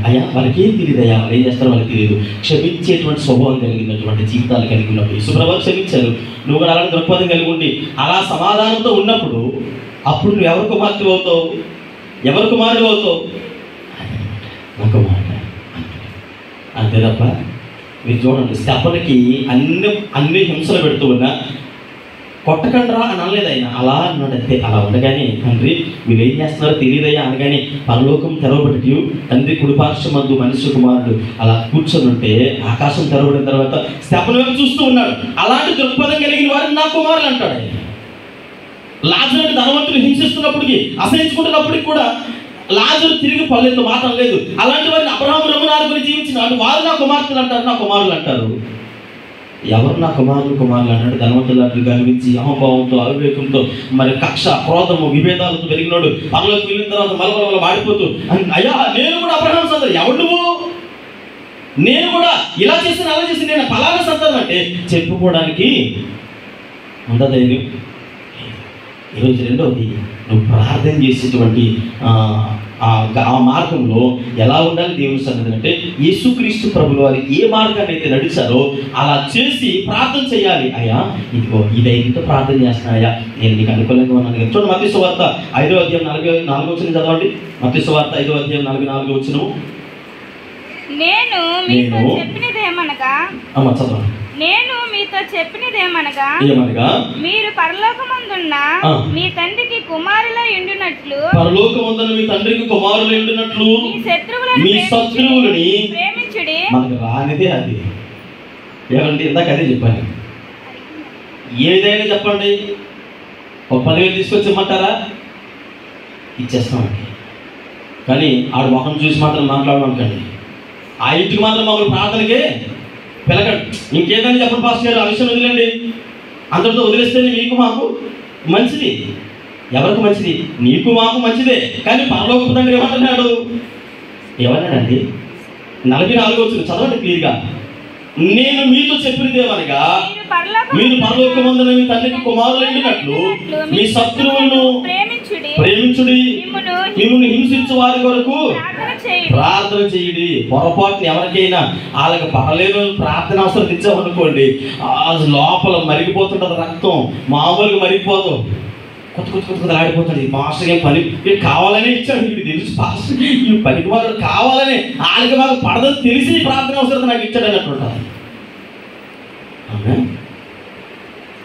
అయ్యా వాళ్ళకి ఏం తెలియదయ్యా, వాళ్ళు ఏం చేస్తారో వాళ్ళకి తెలియదు. క్షమించేటువంటి స్వభావం కలిగినటువంటి జీవితాలు కలిగి ఉన్నప్పుడు యేసు ప్రభువు క్షమించారు. నువ్వు కూడా అలాంటి దృక్పథం కలిగి ఉండి అలా సమాధానంతో ఉన్నప్పుడు అప్పుడు నువ్వు ఎవరి కుమార్తె అవుతావు? ఎవరి కుమారుడు అవుతావు? నా కుమారుడు. అంతే తప్ప మీరు చూడండి, స్తెఫనుకి అన్ని హింసలు పెడుతూ ఉన్నా కొట్టకండ్రా అని అనలేదు ఆయన. అలా అన్నాడు అంతే. అలా ఉండగానే, తండ్రి మీరు ఏం చేస్తున్నారో తెలియదయ్యా అనగానే, పరలోకం తెరవబడి తండ్రి కుడిపార్శ్వమందు మనిషి కుమారుడు అలా కూర్చొని ఉంటే ఆకాశం తెరవబడిన తర్వాత స్తెఫను వైపు చూస్తూ ఉన్నాడు. అలాంటి దృక్పథం కలిగిన వారిని నా కుమారులు అంటాడు ఆయన. లాజరుని ధనవంతులు హింసిస్తున్నప్పటికీ, అసహించుకుంటున్నప్పటికీ కూడా లాజరు తిరిగి పల్లెతో మాత్రం లేదు. అలాంటి వారిని అబ్రహాము రమణాలు జీవించిన వారు నా కుమార్తెలు అంటారు, నా కుమారులు అంటారు. ఎవరు నా కుమారులు అన్నాడు? ధనవంతులు గర్వించి అహంభావంతో, అవివేకంతో, మరి కక్ష, క్రోధము, విభేదాలతో పెరిగినాడు. పనులకు వెళ్ళిన తర్వాత మలబల వాడిపోతూ, అయ్యా నేను కూడా అబ్రహాము సంతానం, ఎవడు నువ్వు? నేను కూడా ఇలా చేసిన అలా చేసి నేను ఫలానా సంతానం అంటే చెప్పుకోవడానికి ఉందా ధైర్యం? ఈరోజు రెండవది, నువ్వు ప్రార్థన చేసేటువంటి ఆ మార్గంలో ఎలా ఉండాలి దేవుని సన్నిధి అంటే, యేసుక్రీస్తు ప్రభులు వారు ఏ మార్గాన్ని అయితే నడిచారో అలా చేసి ప్రార్థన చేయాలి. అయ్యా ఇదిగో ఈ ధైర్యంతో ప్రార్థన చేస్తున్నాయా, నేను నీకు అనుకూలంగా ఉన్నాను కదా. చూడండి, మత్తయి సువార్త 5వ అధ్యాయం 44వ వచనం చదవండి. మత్తయి సువార్త 5వ అధ్యాయం 44వ వచనం. నేను మీతో చెప్పినదేమనగా, చదవండి. నేను మీతో చెప్పినదేమనగా, మీరు పరలోకమందున్న మీ తండ్రికి కుమారులై ఉండునట్లు, పరలోకమందున్న మీ తండ్రికి కుమారులై ఉండునట్లు మీ శత్రువులని ప్రేమించుడి. మనకు రానిదే అది. ఏమంటే ఇందాక అదే చెప్పాను. ఏదైనా చెప్పండి, ఒక 10,000 తీసుకొచ్చి ఇమ్మంటారా? ఇచ్చేస్తామండి. కానీ ఆడు మొహం చూసి మాత్రం మాట్లాడమంటండి. ఆ ఇంటికి మాత్రం మమ్మల్ని ప్రార్థనకే పిలకండి. ఇంకేదైనా చెప్పండి పాస్టర్ గారు, ఆ విషయం వదిలేండి, అందరితో వదిలేస్తే మీకు మాకు మంచిది. ఎవరికి మంచిది? నీకు మాకు మంచిదే. కానీ పరలోకపు తండ్రి ఏమంటున్నాడు? ఏమన్నాడండి? 44వ వచనం చదవండి క్లియర్గా. నేను మీతో చెప్పినదేమనగా, మీరు పరలోకమందున మీ తండ్రికి కుమారులైనట్లు మీ శత్రువులను ప్రేమించుడి, మిమ్మల్ని హింసించు వారి కొరకు ప్రార్థన చేయుడి. పొరపాటుని ఎవరికైనా వాళ్ళకి పడలేని ప్రార్థన అవసరం ఇచ్చామనుకోండి, లోపల మరిగిపోతుంటుంది రక్తం, మామూలుగా మరిగిపోదు. కొత్త ఆడిపోతాడు. ఈ మాస్టర్ ఏం పని కావాలనే ఇచ్చాడు, వీడు తెలుసు పాస్టర్ ఈ పనికి వాళ్ళు కావాలనే ఆడికి మాకు పడదని తెలిసి ప్రార్థన అవసరం నాకు ఇచ్చాడు అన్నట్టుంటారు.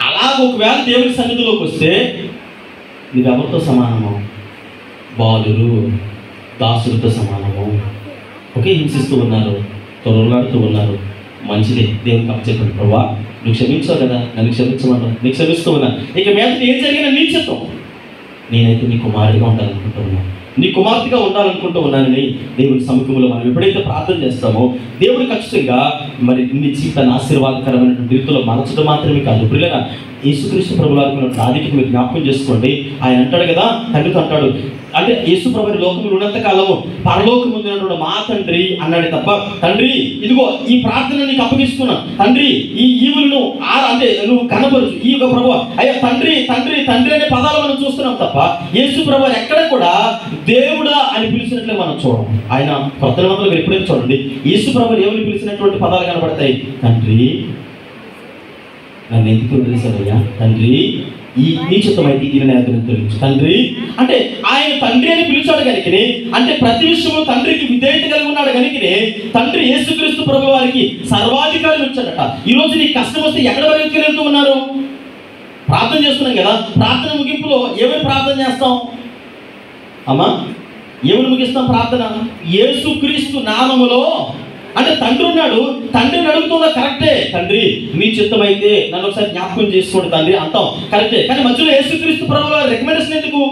అలా ఒకవేళ దేవుని సన్నిధిలోకి వస్తే మీరు ఎవరితో సమానము? బాలురు దాసులతో సమానము. ఒకే హింసిస్తూ ఉన్నారు, తొలలాడుతూ ఉన్నారు. మంచిదే, దేవునికి అప్పచెప్పండి. ప్రభా నువ్వు క్షమించావు కదా, నన్ను క్షమించమన్నా, నీకు క్షమిస్తూ ఉన్నా. ఇక మీద ఏం జరిగినా నీ చిత్తం. నేనైతే నీ కుమారుడిగా ఉండాలనుకుంటూ ఉన్నాను, నీ కుమార్తెగా ఉండాలనుకుంటూ ఉన్నానని దేవుని సముఖంలో మనం ఎప్పుడైతే ప్రార్థన చేస్తామో దేవుడు ఖచ్చితంగా మరి నీ జీవితాన్ని ఆశీర్వాదకరమైనటువంటి రీతిలో మలచడం మాత్రమే కాదు. పిల్లల యేసుక్రీస్తు ప్రభువు వారికి ఆదికి మీరు జ్ఞాపకం చేసుకోండి. ఆయన అంటాడు కదా, తండ్రితో అంటాడు, అంటే యేసు ప్రభు లోకములు ఉన్నంత కాలము పరలోకం ముందున్నటువంటి మా తండ్రి అన్నాడు తప్ప, తండ్రి ఇదిగో ఈ ప్రార్థన నీకు అప్పగిస్తున్నా, తండ్రి ఈ ఈవులను అంటే నువ్వు కనపరచు ఈ యొక్క ప్రభు అయ్యా తండ్రి తండ్రి తండ్రి అనే పదాలు మనం చూస్తున్నాం తప్ప యేసు ప్రభు ఎక్కడ కూడా దేవుడా అని పిలిచినట్లే మనం చూడం. ఆయన కొత్త నిబంధనలు మీరు ఎప్పుడైతే చూడండి, యేసు ప్రభు ఏమని పిలిచినటువంటి పదాలు కనబడతాయి. తండ్రి నన్ను ఎందుకు వదిలేశారయ్యా, తండ్రి ఈ నీచితమైతే ఈయన తెలుసు తండ్రి అంటే ఆయన తండ్రి అని పిలిచాడు కనుకనే, అంటే ప్రతి విషయంలో తండ్రికి విధేయత కలిగి ఉన్నాడు కనుకనే తండ్రి యేసుక్రీస్తు ప్రభు వారికి సర్వాధికారం ఇచ్చాడట. ఈరోజు నీకు కష్టం వస్తే ఎక్కడ వరకు వెళ్తూ ఉన్నారు? ప్రార్థన చేస్తున్నాం కదా, ప్రార్థన ముగింపులో ఏమని ప్రార్థన చేస్తాం అమ్మా? ఏమని ముగిస్తాం ప్రార్థన? యేసుక్రీస్తు నామములో. అంటే తండ్రి ఉన్నాడు, తండ్రిని అడుగుతుందా కరెక్టే, తండ్రి నీ చిత్తమైతే నన్ను ఒకసారి జ్ఞాపకం చేసుకోండి తండ్రి అంటాం కరెక్టే. కానీ మధ్యలో యేసుక్రీస్తు ప్రభువుల రికమెండేషన్ ఎందుకు?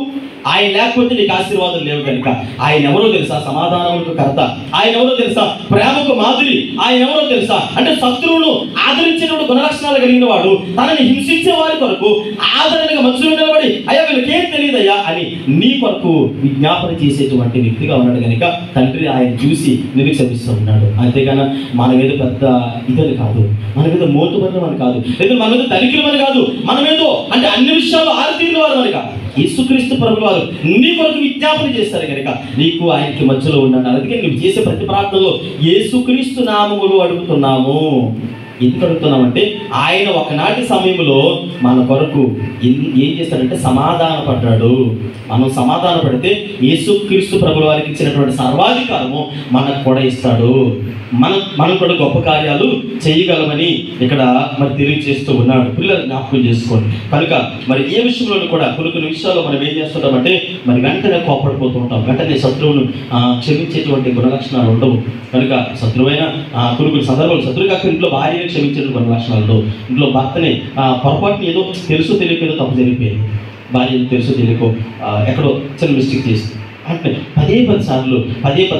ఆయన లేకపోతే నీకు ఆశీర్వాదం లేవు కనుక. ఆయన ఎవరో తెలుసా? సమాధానములకు కర్త. ఆయన ఎవరో తెలుసా? ప్రేమకు మాదిరి. ఆయన ఎవరో తెలుసా? అంటే శత్రువును ఆదరించేటువంటి గుణలక్షణాలు కలిగిన వాడు, తనని హింసించే వారి కొరకు ఆదరణగా మనుషులు నిలబడి అయ్యా వీళ్ళకేం తెలియదయ్యా అని నీ కొరకు విజ్ఞాపన చేసేటువంటి వ్యక్తిగా ఉన్నాడు కనుక తండ్రి ఆయన చూసి నిరీక్షిస్తూ ఉన్నాడు. అంతేగాని మన మీద పెద్ద ఇదని కాదు, మన మీద మోతుబడిన అని కాదు, లేదా మన మీద తనిఖీలమని కాదు, మన మీద అంటే అన్ని విషయాల్లో ఆరతీరిన వారు అని కాదు. యేసుక్రీస్తు ప్రభువు వారు నీ కొరకు విజ్ఞాపన చేస్తారు కనుక నీకు ఆయనకి మధ్యలో ఉన్నాడు. అందుకే నువ్వు చేసే ప్రతి ప్రార్థనలో యేసుక్రీస్తు నామములు అడుగుతున్నాము. ఎందుకు అడుగుతున్నామంటే ఆయన ఒకనాటి సమయంలో మన కొరకు ఏం చేస్తాడంటే సమాధాన పడ్డాడు. మనం సమాధాన పడితే యేసుక్రీస్తు ప్రభువు వారికి ఇచ్చినటువంటి సర్వాధికారము మనకు కూడా ఇస్తాడు. మనం కూడా గొప్ప కార్యాలు చేయగలమని ఇక్కడ మరి తెలియజేస్తూ ఉన్నాడు. పిల్లలు జ్ఞాపకం చేసుకోండి. కనుక మరి ఏ విషయంలో కూడా కొన్ని విషయాల్లో మనం ఏం చేస్తుంటామంటే మరి వెంటనే కోపడిపోతూ ఉంటాం, వెంటనే శత్రువును క్షమించేటువంటి గుణలక్షణాలు ఉండవు. కనుక శత్రువైన కొన్ని సందర్భాలు శత్రువు కాక ఇంట్లో భార్యని క్షమించేటువంటి గుణలక్షణాలు ఉండవు. ఇంట్లో భర్తని పొరపాటుని ఏదో తెలుసో తెలియక ఏదో తప్పు జరిగిపోయింది, భార్య తెలుసో తెలియకో ఎక్కడో చిన్న మిస్టేక్ చేస్తుంది అంటే పదే పది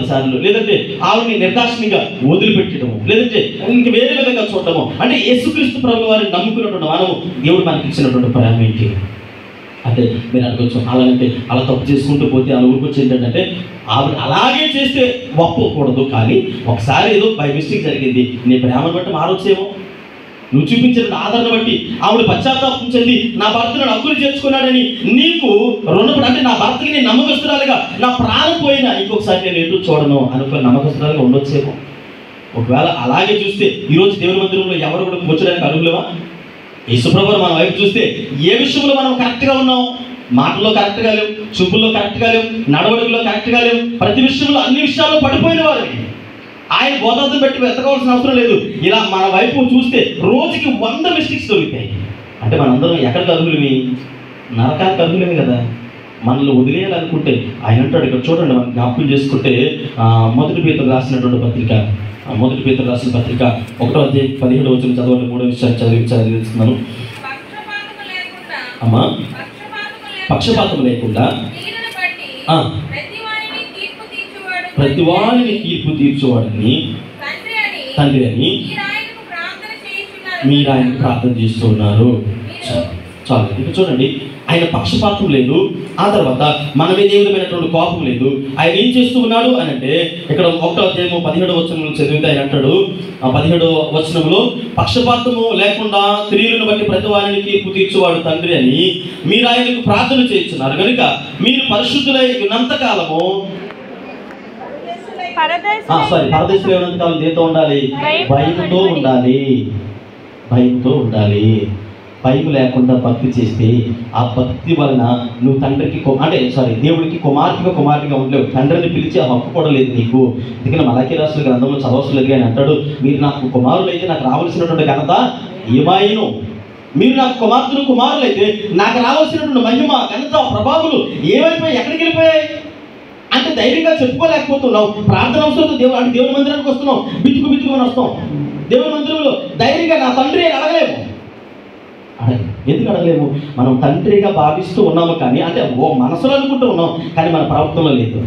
సార్లు లేదంటే ఆవిడని నిర్దాక్షిణ్యంగా వదిలిపెట్టడము, లేదంటే ఇంక వేరే విధంగా చూడటము. అంటే యేసుక్రీస్తు ప్రభువు వారిని నమ్ముకున్నటువంటి మనము దేవుడు మనకి ఇచ్చినటువంటి ప్రేమ ఏంటి అంటే మీరు అనుకోవచ్చు, అలాగంటే అలా తప్పు చేసుకుంటూ పోతే అలా ఊరుకొచ్చి ఏంటంటే ఆవిడ అలాగే చేస్తే ఒప్పుకోకూడదు. కానీ ఒకసారి ఏదో బై మిస్టేక్ జరిగింది, నీ ప్రేమను బట్టి మారొచ్చేమో, నువ్వు చూపించిన ఆదరణ బట్టి ఆవిడ పశ్చాత్తాపం చెంది నా భర్తను హక్కులు చేర్చుకున్నాడని నీకు రుణపడి, అంటే నా భర్తకి నేను నమ్మకస్తురాలుగా నా ప్రాణం పోయినా ఇంకొకసారి నేను ఎటు చూడను అనుకుని నమ్మకస్తురాలుగా ఉండొచ్చేమో. ఒకవేళ అలాగే చూస్తే ఈరోజు దేవుని మందిరంలో ఎవరు కూడా కూర్చోడానికి అర్హులమా? యేసుప్రభువు మన వైపు చూస్తే ఏ విషయంలో మనం కరెక్ట్గా ఉన్నాం? మాటల్లో కరెక్ట్గా లేవు, చూపుల్లో కరెక్ట్గా లేవు, నడవడిలో కరెక్ట్గా లేవు, ప్రతి విషయంలో అన్ని విషయాల్లో పడిపోయిన వారు. ఆయన బోధార్థం పెట్టి వెతకవలసిన అవసరం లేదు. ఇలా మన వైపు చూస్తే రోజుకి 100 మిస్టేక్స్ దొరుకుతాయి. అంటే మనందరం ఎక్కడికి అర్హులమి? నరకానికి అర్హులమే కదా. మనల్ని వదిలేయాలనుకుంటే ఆయన అంటాడు, ఇక్కడ చూడండి మనం జ్ఞాపకం చేసుకుంటే మొదటి పేతురు రాసినటువంటి పత్రిక, మొదటి పేతురు రాసిన పత్రిక 1:17 చదవండి. 3వ విషయాన్ని చదివిస్తున్నాను అమ్మా. పక్షపాతం లేకుండా ప్రతి వారిని తీర్పు తీర్చేవాడిని తండ్రి అని మీరు ఆయనకు ప్రార్థన చేస్తూ ఉన్నారు. చాలు. ఇక చూడండి, ఆయన పక్షపాతం లేదు, ఆ తర్వాత మన మీద ఏ విధమైనటువంటి కోపం లేదు. ఆయన ఏం చేస్తూ ఉన్నాడు అని అంటే ఇక్కడ 1:17 చదివితే ఆయన అంటాడు, 17వ వచనంలో పక్షపాతము లేకుండా స్త్రీలను బట్టి ప్రతి వారిని తీర్పు తీర్చేవాడు తండ్రి అని మీరు ఆయనకు ప్రార్థన చేస్తున్నారు కనుక మీరు పరిశుద్ధులై ఉన్నంతకాలము పరదేశంలో ఉన్నంతకాలం దేంతో ఉండాలి? భయంతో ఉండాలి. భయంతో ఉండాలి. భయం లేకుండా భక్తి చేస్తే ఆ భక్తి వలన నువ్వు తండ్రికి దేవుడికి కుమార్తెగా ఉండలేవు. తండ్రిని పిలిచే హక్కు కూడా లేదు నీకు. ఎందుకంటే మలాకీ రాసిన గ్రంథంలో చదవసలేదు అని అంటాడు, మీరు నాకు కుమారులైతే నాకు రావాల్సినటువంటి ఘనత ఏమాయిను, మీరు నాకు కుమారులైతే నాకు రావాల్సినటువంటి మహిమ ఘనత ప్రభావాలు ఏమైపోయాయి, ఎక్కడికి వెళ్ళిపోయాయి అంటే ధైర్యంగా చెప్పుకోలేకపోతున్నావు. ప్రార్థన అవసరం దేవుని మందిరానికి వస్తున్నావు, బితుకుని వస్తాం. దేవుని మందిరంలో ధైర్యంగా నా తండ్రి అని అడగలేము. ఎందుకు అడగలేము? మనం తండ్రిగా భావిస్తూ ఉన్నాము, కానీ అంటే మనసులో అనుకుంటూ ఉన్నాం, కానీ మన ప్రవర్తనలో లేదు.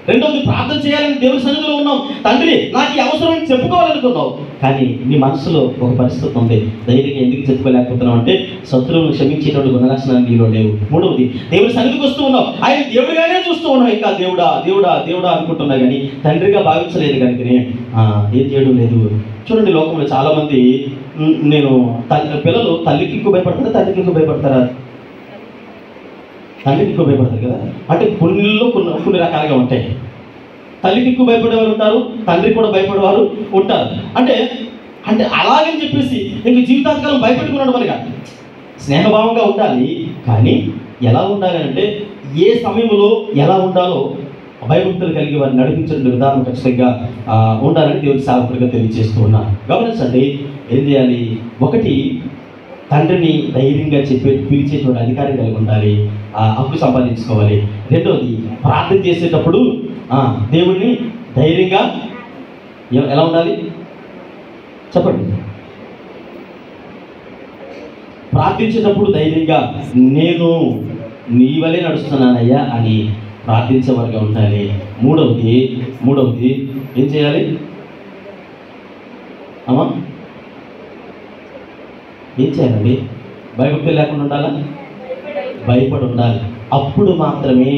రెండవది, ప్రార్థన చేయాలని దేవుని సన్నిధిలో ఉన్నాం, తండ్రి నాకు ఈ అవసరం అని చెప్పుకోవాలనుకున్నావు, కానీ నీ మనసులో ఒక పరిస్థితి ఉంది. ధైర్యంగా ఎందుకు చెప్పుకోలేకపోతున్నావు అంటే శత్రువును క్షమించేటువంటి గుణలక్షణాలు నీలో లేవు. మూడవది, దేవుని సన్నిధికి వస్తూ ఉన్నావు, ఆయన దేవుడిగానే చూస్తూ ఉన్నావు, ఇంకా దేవుడా దేవుడా దేవుడా అనుకుంటున్నా కానీ తండ్రిగా భావించలేదు. కనుకనే ఏం చేయడం లేదు. చూడండి, లోకంలో చాలామంది పిల్లలు తల్లికి ఎక్కువ భయపడతారా, తండ్రికి ఎక్కువ భయపడతారా? తండ్రికి ఎక్కువ భయపడతారు కదా. అంటే కొన్ని రకాలుగా ఉంటాయి. తల్లికి ఎక్కువ భయపడేవారు ఉంటారు, తండ్రికి కూడా భయపడేవారు ఉంటారు. అంటే అంటే అలాగని చెప్పేసి ఇంక జీవితాంతకాలం భయపెట్టుకున్నాడు మనగా. స్నేహభావంగా ఉండాలి, కానీ ఎలా ఉండాలి అంటే ఏ సమయంలో ఎలా ఉండాలో భయభక్తులు కలిగి వారిని నడిపించడం విధానం ఖచ్చితంగా ఉండాలని దేవుడి సేవకుడిగా తెలియజేస్తూ ఉన్నాను. గమనించండి, ఏం చేయాలి? ఒకటి, తండ్రిని ధైర్యంగా పిలిచేటువంటి అధికారం కలిగి ఉండాలి, హక్కు సంపాదించుకోవాలి. రెండవది, ప్రార్థన చేసేటప్పుడు దేవుడిని ధైర్యంగా ఎలా ఉండాలి చెప్పండి. ప్రార్థించేటప్పుడు ధైర్యంగా నేను నీ వలే నడుస్తున్నానయ్యా అని ప్రార్థించేవారుగా ఉండాలి. మూడవది ఏం చేయాలి అమ్మా? ఏం చేయాలండి? భయభక్తి లేకుండా ఉండాలా? భయపడి ఉండాలి. అప్పుడు మాత్రమే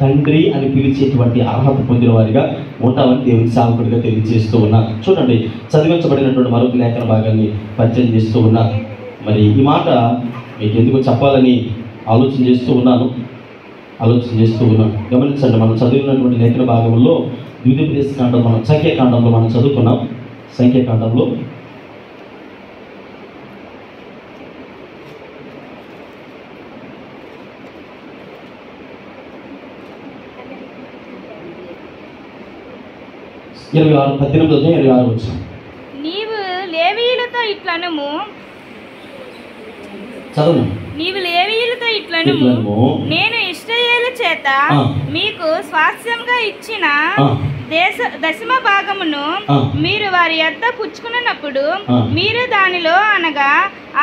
తండ్రి అని పిలిచేటువంటి అర్హత పొందిన వారిగా ఉంటామని దేవుని సేవకుడిగా తెలియజేస్తూ ఉన్నా. చూడండి, చదివించబడినటువంటి మరొక లేఖన భాగాన్ని పరిచయం చేస్తూ ఉన్నా. మరి ఈ మాట మీకు ఎందుకు చెప్పాలని ఆలోచన చేస్తూ ఉన్నాను. గమనించండి, మనం చదివినటువంటి లేఖన భాగంలో ద్వితీయోపదేశ కాండం, మనం సంఖ్యాకాండంలో మనం చదువుకున్నాం. సంఖ్యాకాండంలో 18:26 వచ్చిన, నీవు లేవీయులతో ఇట్లనుము, చదువు. నీవు లేవీయులతో ఇట్లనుము, నేను ఇశ్రాయేలు చేత మీకు స్వాస్థ్యంగా ఇచ్చిన దశమ భాగమును మీరు వారి యొద్ద పుచ్చుకున్నప్పుడు మీరు దానిలో అనగా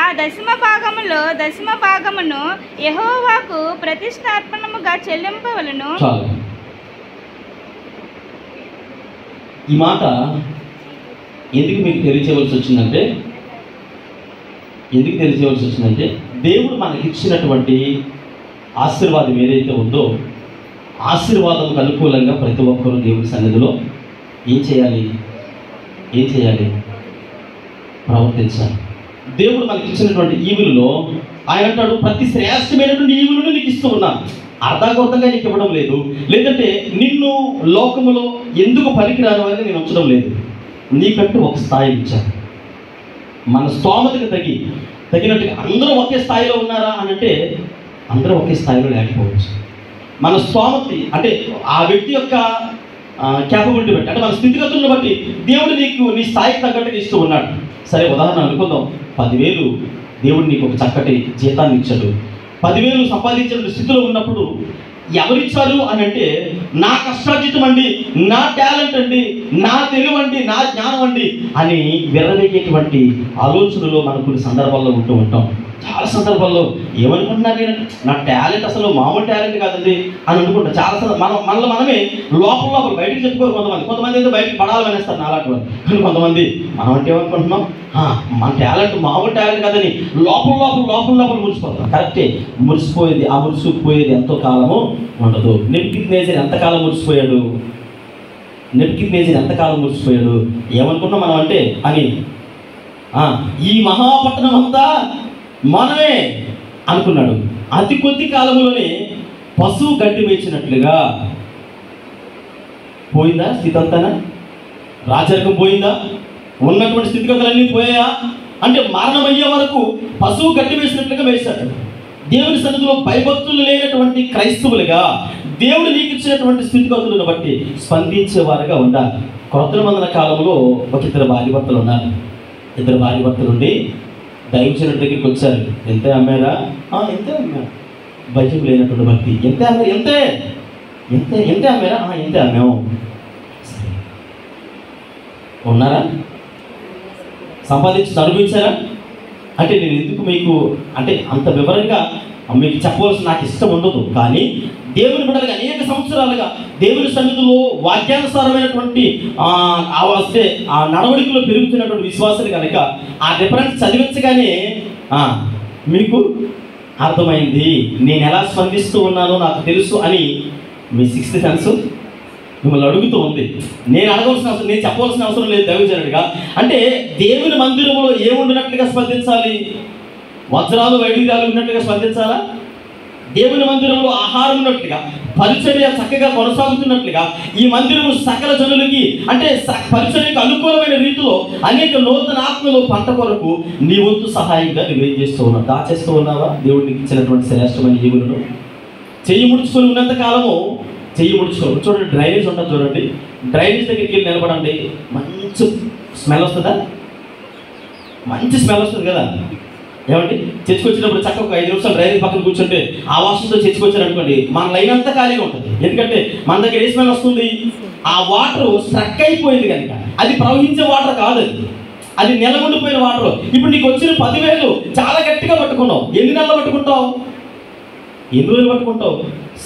ఆ దశమ భాగమును యెహోవాకు ప్రతిష్టార్పణముగా చెల్లింపవలను. ఈ మాట ఎందుకు మీకు తెలియచేయవలసి వచ్చిందంటే దేవుడు మనకిచ్చినటువంటి ఆశీర్వాదం ఏదైతే ఉందో ఆశీర్వాదంకు అనుకూలంగా ప్రతి ఒక్కరూ దేవుడి సన్నిధిలో ఏం చేయాలి? ప్రవర్తించాలి. దేవుడు మనకి ఇచ్చినటువంటి ఈవులలో ఆయన అంటాడు, ప్రతి శ్రేష్టమైనటువంటి ఈవులను నీకు ఇస్తూ ఉన్నాను. అర్థాగోర్థంగా నీకు ఇవ్వడం లేదు, లేదంటే నిన్ను లోకములో ఎందుకు పనికిరాని వారిని నేను ఉంచడం లేదు. నీకంటూ ఒక స్థాయి ఇచ్చాను. మన స్తోమతకు తగినట్టుగా అందరూ ఒకే స్థాయిలో ఉన్నారా అని అంటే అందరూ ఒకే స్థాయిలో లేకపోవచ్చు. మన స్తోమతి అంటే ఆ వ్యక్తి యొక్క క్యాపబిలిటీ బట్టి, అంటే మన స్థితిగతులను బట్టి దేవుడు నీ స్థాయికి తగ్గట్టుగా ఇస్తూ ఉన్నాడు. సరే, ఉదాహరణ అనుకుందాం, 10,000 దేవుడు నీకు ఒక చక్కటి జీతాన్ని ఇచ్చాడు. 10,000 సంపాదించిన స్థితిలో ఉన్నప్పుడు ఎవరిచ్చారు అని అంటే నా కష్టార్జితం అండి, నా టాలెంట్ అండి, నా తెలివి అండి, నా జ్ఞానం అండి అని విర్రవేగేటువంటి ఆలోచనలో మనం కొన్ని సందర్భాల్లో ఉంటూ ఉంటాం. చాలా సందర్భాల్లో ఏమనుకుంటున్నారు, నేను నా టాలెంట్ అసలు మామూలు టాలెంట్ కాదండి అని అనుకుంటాం. చాలా మనమే లోపల బయటకు చెప్పుకోరు. కొంతమంది అయితే బయటకు పడాలని అనేస్తారు నాలాంటి వారు. కానీ కొంతమంది మనం అంటే ఏమనుకుంటున్నాం, మన టాలెంట్ మామూలు టాలెంట్ కాదని లోపల మురిసిపోతాం. కరెక్టే, మురిసిపోయేది, ఆ మురిసిపోయేది ఎంతో కాలము ఉండదు. నెబుకద్నెజర్ ఎంతకాలం మురిసిపోయాడు? ఏమనుకున్నాం మనం అంటే అని ఈ మహాపట్టణం అంతా మనమే అనుకున్నాడు. అతి కొద్ది కాలంలోనే పశువు గడ్డి మేచినట్లుగా పోయిందా స్థితి అంతానా? రాజరికం పోయిందా? ఉన్నటువంటి స్థితిగతులన్నీ పోయాయా? అంటే మరణమయ్యే వరకు పశువు గట్టి వేసినట్లుగా వేశాడు. దేవుని సన్నిధిలో భయభక్తులు లేనటువంటి క్రైస్తవులుగా దేవుడు నీకు ఇచ్చినటువంటి స్థితిగతులను బట్టి స్పందించేవారుగా ఉండాలి. కొత్త నిబంధన కాలంలో ఒక ఇద్దరు భార్యభర్తలు ఉన్నారు. ఇద్దరు భార్యభర్తలు ఉండి దైవజనుడి దగ్గరికి వచ్చారు. ఎంతే అమ్మారా? ఎంతే అమ్మారు. భయం లేనటువంటి భక్తి. ఎంతే అమ్మారు? ఎంతే ఎంతే ఎంతే అమ్మారా? ఎంతే అమ్మాము. ఉన్నారా? సంపాదించి అనుభవించారా? అంటే నేను ఎందుకు మీకు అంటే అంత వివరంగా మీకు చెప్పవలసిన నాకు ఇష్టం ఉండదు. కానీ దేవుని బిడ్డలుగా అనేక సంవత్సరాలుగా దేవుని సన్నిధిలో వాక్యానుసారమైనటువంటి వస్తే ఆ నడవడికలో పెరుగుతున్నటువంటి విశ్వాసాలు కనుక ఆ డిఫరెన్స్ చదివించగానే మీకు అర్థమైంది, నేను ఎలా స్పందిస్తూ ఉన్నానో నాకు తెలుసు అని మీ సిక్స్త్ సెన్స్ మిమ్మల్ని అడుగుతూ ఉంది. నేను అడగవలసిన అవసరం, నేను చెప్పవలసిన అవసరం లేదు. దైవజనుడిగా అంటే దేవుని మందిరంలో ఏముండినట్లుగా స్పందించాలి? వజ్రాలు వైడూర్యాలు ఉన్నట్లుగా స్పందించాలా? దేవుని మందిరంలో ఆహారం ఉన్నట్లుగా, పరిచర్య చక్కగా కొనసాగుతున్నట్లుగా, ఈ మందిరము సకల జనులకి అంటే పరిచర్యకు అనుకూలమైన రీతిలో అనేక నూతన ఆత్మలు పంట కొరకు నీ వంతు సహాయంగా నువ్వేం చేస్తూ ఉన్నావు? దాచేస్తూ ఉన్నావా? దేవుడికి ఇచ్చినటువంటి శ్రేష్టమైన జీవులను చెయ్యి ముడుచుకొని ఉన్నంత కాలము చెయ్యి ముడుచుకోవాలి. చూడండి, డ్రైనేజ్ ఉంటుంది చూడండి. డ్రైనేజ్ దగ్గరికి వెళ్ళి నిలబడండి, మంచి స్మెల్ వస్తుందా? మంచి స్మెల్ వస్తుంది కదా. ఏమండి, చర్చకొచ్చినప్పుడు చక్కగా 5 నిమిషాలు డ్రైనేజ్ పక్కన కూర్చుంటే ఆ వాసనతో చర్చకొచ్చారు అనుకోండి, మన లైన్ అంతా ఖాళీగా ఉంటుంది. ఎందుకంటే మన దగ్గర ఏ స్మెల్ వస్తుంది? ఆ వాటర్ స్ట్రక్ అయిపోయింది కనుక. అది ప్రవహించే వాటర్ కాదు, అది నిలబడిపోయిన వాటర్. ఇప్పుడు నీకు వచ్చిన 10,000 చాలా గట్టిగా పట్టుకున్నావు. ఎన్ని నెలలు పట్టుకుంటావు? ఎన్ని రోజులు పట్టుకుంటావు?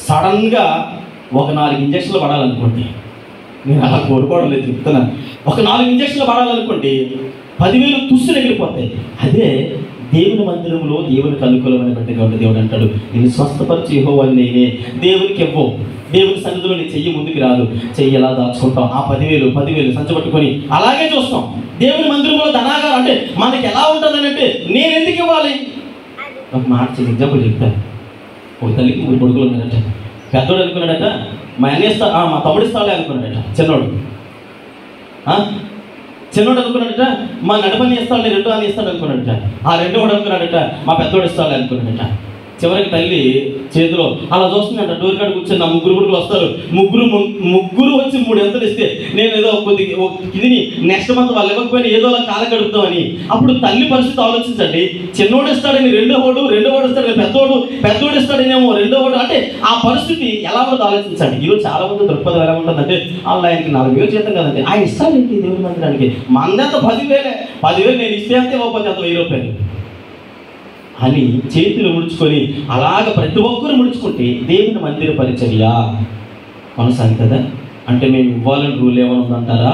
సడన్గా ఒక 4 ఇంజక్షన్లు పడాలనుకోండి, నేను అలా కోరుకోవడం లేదు, చెప్తున్నాను. ఒక 4 ఇంజక్షన్లు పడాలనుకోండి, 10,000 తుస్సులు ఎగిరిపోతాయి. అదే దేవుని మందిరంలో దేవునికి అనుకూలమైన బిడ్డగా ఉంటే దేవుడు అంటాడు, నేను స్వస్థపరిచి యెహోవాని నేనే. దేవునికి ఇవ్వవు. దేవుని సన్నిధిలో నీ చెయ్యి ముందుకు రాదు. చెయ్యి ఎలా దాచుకుంటాం? ఆ 10,000 సంచబట్టుకొని అలాగే చూస్తాం. దేవుని మందిరంలో ధనాగారం అంటే మనకి ఎలా ఉంటుందని అంటే నేను ఎందుకు ఇవ్వాలి? ఒక మాట ఎగ్జాంపుల్ చెప్తాను. ఒక తల్లికి 3 కొడుకులు ఉన్నారట. పెద్దోడు అనుకున్నాడట మా తమ్ముడు ఇస్తాడే అనుకున్నాడట. చిన్నోడు అనుకున్నాడట మా నడపని ఇస్తాడు, రెండో అని ఇస్తాడు అనుకున్నాడట. ఆ రెండో వాడు అనుకున్నాడట మా పెద్దోడు ఇస్తాడు అనుకున్నాడట. చివరికి తల్లి చేతిలో అలా చూస్తుందంట. డోర్ కాడ కూర్చొని నా 3 కొడుకులు వస్తారు, ముగ్గురు వచ్చి 3 ఎంతలు ఇస్తే నేను ఏదో కొద్దిగా ఇది నెక్స్ట్ మంత్ వాళ్ళు ఇవ్వకపోయినా ఏదో అలా కాలం గడుపుతామని. అప్పుడు తల్లి పరిస్థితి ఆలోచించండి. చిన్నోడు ఇస్తాడని రెండోవాడు ఇస్తాడని పెద్దోడు ఇస్తాడనేమో రెండోవాడు. అంటే ఆ పరిస్థితి ఎలా ఉంటుందో ఆలోచించండి. ఈరోజు చాలా మంది దృక్పథం ఎలా ఉంటుందంటే వాళ్ళు ఆయనకి 4,000 జీతం కదండి, ఆయన ఇస్తాడేంటి దేవుని మందిరానికి? మందంత 10,000 నేను ఇస్తే అంతే, పోతే అంత 1,000 రూపాయలు అని చేతులు ముడుచుకొని అలాగ ప్రతి ఒక్కరు ముడుచుకుంటే దేవుని మందిర పరిచర్య కొనసాగుతుందా? అంటే మేము ఇవ్వాలని రూల్ ఏమైనా ఉందంటారా?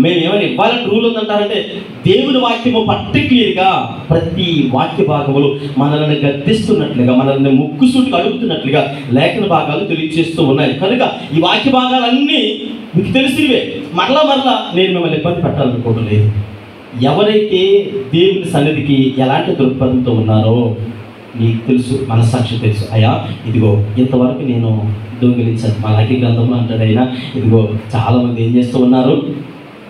మేము ఏమైనా ఇవ్వాలని రూల్ ఉందంటారంటే దేవుని వాక్యము పర్టిక్యులర్గా ప్రతి వాక్య భాగములు మనల్ని గద్దిస్తున్నట్లుగా, మనల్ని ముక్కుసూటికి అడుగుతున్నట్లుగా లేఖన భాగాలు తెలియజేస్తూ ఉన్నాయి. కనుక ఈ వాక్య భాగాలన్నీ మీకు తెలిసినవే. మరలా నేను మిమ్మల్ని ఇబ్బంది పెట్టాలనుకోవడం లేదు. ఎవరైతే దేవుని సన్నిధికి ఎలాంటి దృక్పథంతో ఉన్నారో నీకు తెలుసు, మనస్సాక్షి తెలుసు. అయ్యా ఇదిగో ఇంతవరకు నేను దొంగిలించాను. మా లాకి గ్రంథంలో అంటాడు ఆయన, ఇదిగో చాలామంది ఏం చేస్తూ ఉన్నారు?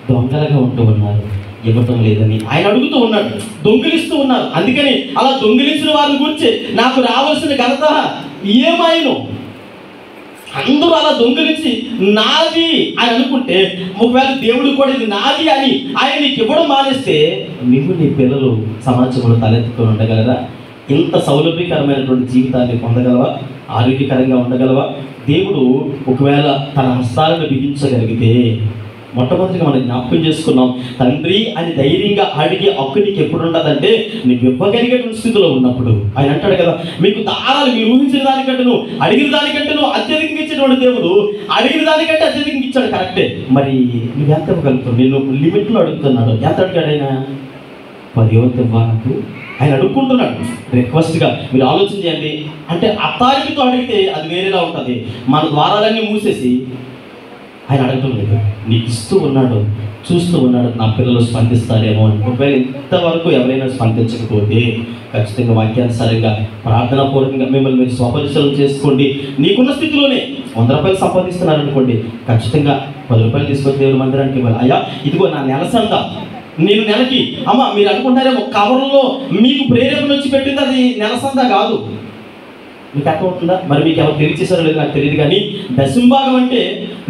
దొంగలుగా ఉంటూ ఉన్నారు, ఇవ్వటం లేదని ఆయన అడుగుతూ ఉన్నాడు, దొంగిలిస్తూ ఉన్నారు. అందుకని అలా దొంగిలించిన వారిని గురించి నాకు రావాల్సిన ఘనత ఏమైనా అందరూ అలా దొంగిలించి నాది అని అనుకుంటే, ఒకవేళ దేవుడు కూడా ఇది నాది అని ఆయన నీకు ఇవ్వడం మానేస్తే నువ్వు నీ పిల్లలు సమాజంలో తలెత్తుకొని ఉండగలరా? ఇంత సౌలభ్యకరమైనటువంటి జీవితాన్ని పొందగలవా? ఆరోగ్యకరంగా ఉండగలవా? దేవుడు ఒకవేళ తన హస్తాలను బిగించగలిగితే మొట్టమొదటిగా మనం జ్ఞాపకం చేసుకున్నాం, తండ్రి అని ధైర్యంగా అడిగే హక్కు నీకు ఎప్పుడు ఉండదంటే నువ్వు ఇవ్వగలిగేటువంటి స్థితిలో ఉన్నప్పుడు. ఆయన అంటాడు కదా, మీకు దారాలు మీరు ఊహించిన దానికంటేను అడిగిన దానికంటేను అత్యధికంగా ఇచ్చినటువంటి దేవుడు అడిగిన దానికంటే అత్యధికంగా ఇచ్చాడు. కరెక్టే. మరి నువ్వు ఎంత ఇవ్వగలుగుతావు? నేను లిమిట్లో అడుగుతున్నాడు. ఎంత అడిగాడు ఆయన? 10,000 ఇవ్వాలకు ఆయన అడుక్కుంటున్నాడు రిక్వెస్ట్గా. మీరు ఆలోచన చేయండి. అంటే అథారిటీతో అడిగితే అది వేరేలా ఉంటుంది. మన ద్వారాలన్నీ మూసేసి ఆయన అడగటం లేదు, నీకు ఇస్తూ ఉన్నాడు. చూస్తూ ఉన్నాడు, నా పిల్లలు స్పందిస్తారేమో అని. ఒకవేళ ఇంతవరకు ఎవరైనా స్పందించకపోతే ఖచ్చితంగా వాక్యానుసారంగా ప్రార్థనాపూర్వకంగా మిమ్మల్ని మీరు స్వపరిశీలన చేసుకోండి. నీకున్న స్థితిలోనే 100 రూపాయలు సంపాదిస్తున్నారనుకోండి, ఖచ్చితంగా 10 రూపాయలు తీసుకొచ్చి దేవుని మందిరానికి ఇవ్వాలి. అయ్యా ఇదిగో నా నెల సందా, నేను నెలకి అమ్మ మీరు అనుకుంటారేమో కవర్లో మీకు ప్రేరేపణ వచ్చి పెట్టింది అది నెల సందా కాదు. మీకు అర్థమవుతుందా? మరి మీకు ఎవరు తెలియచేశారో లేదు నాకు తెలియదు, కానీ దశంభాగం అంటే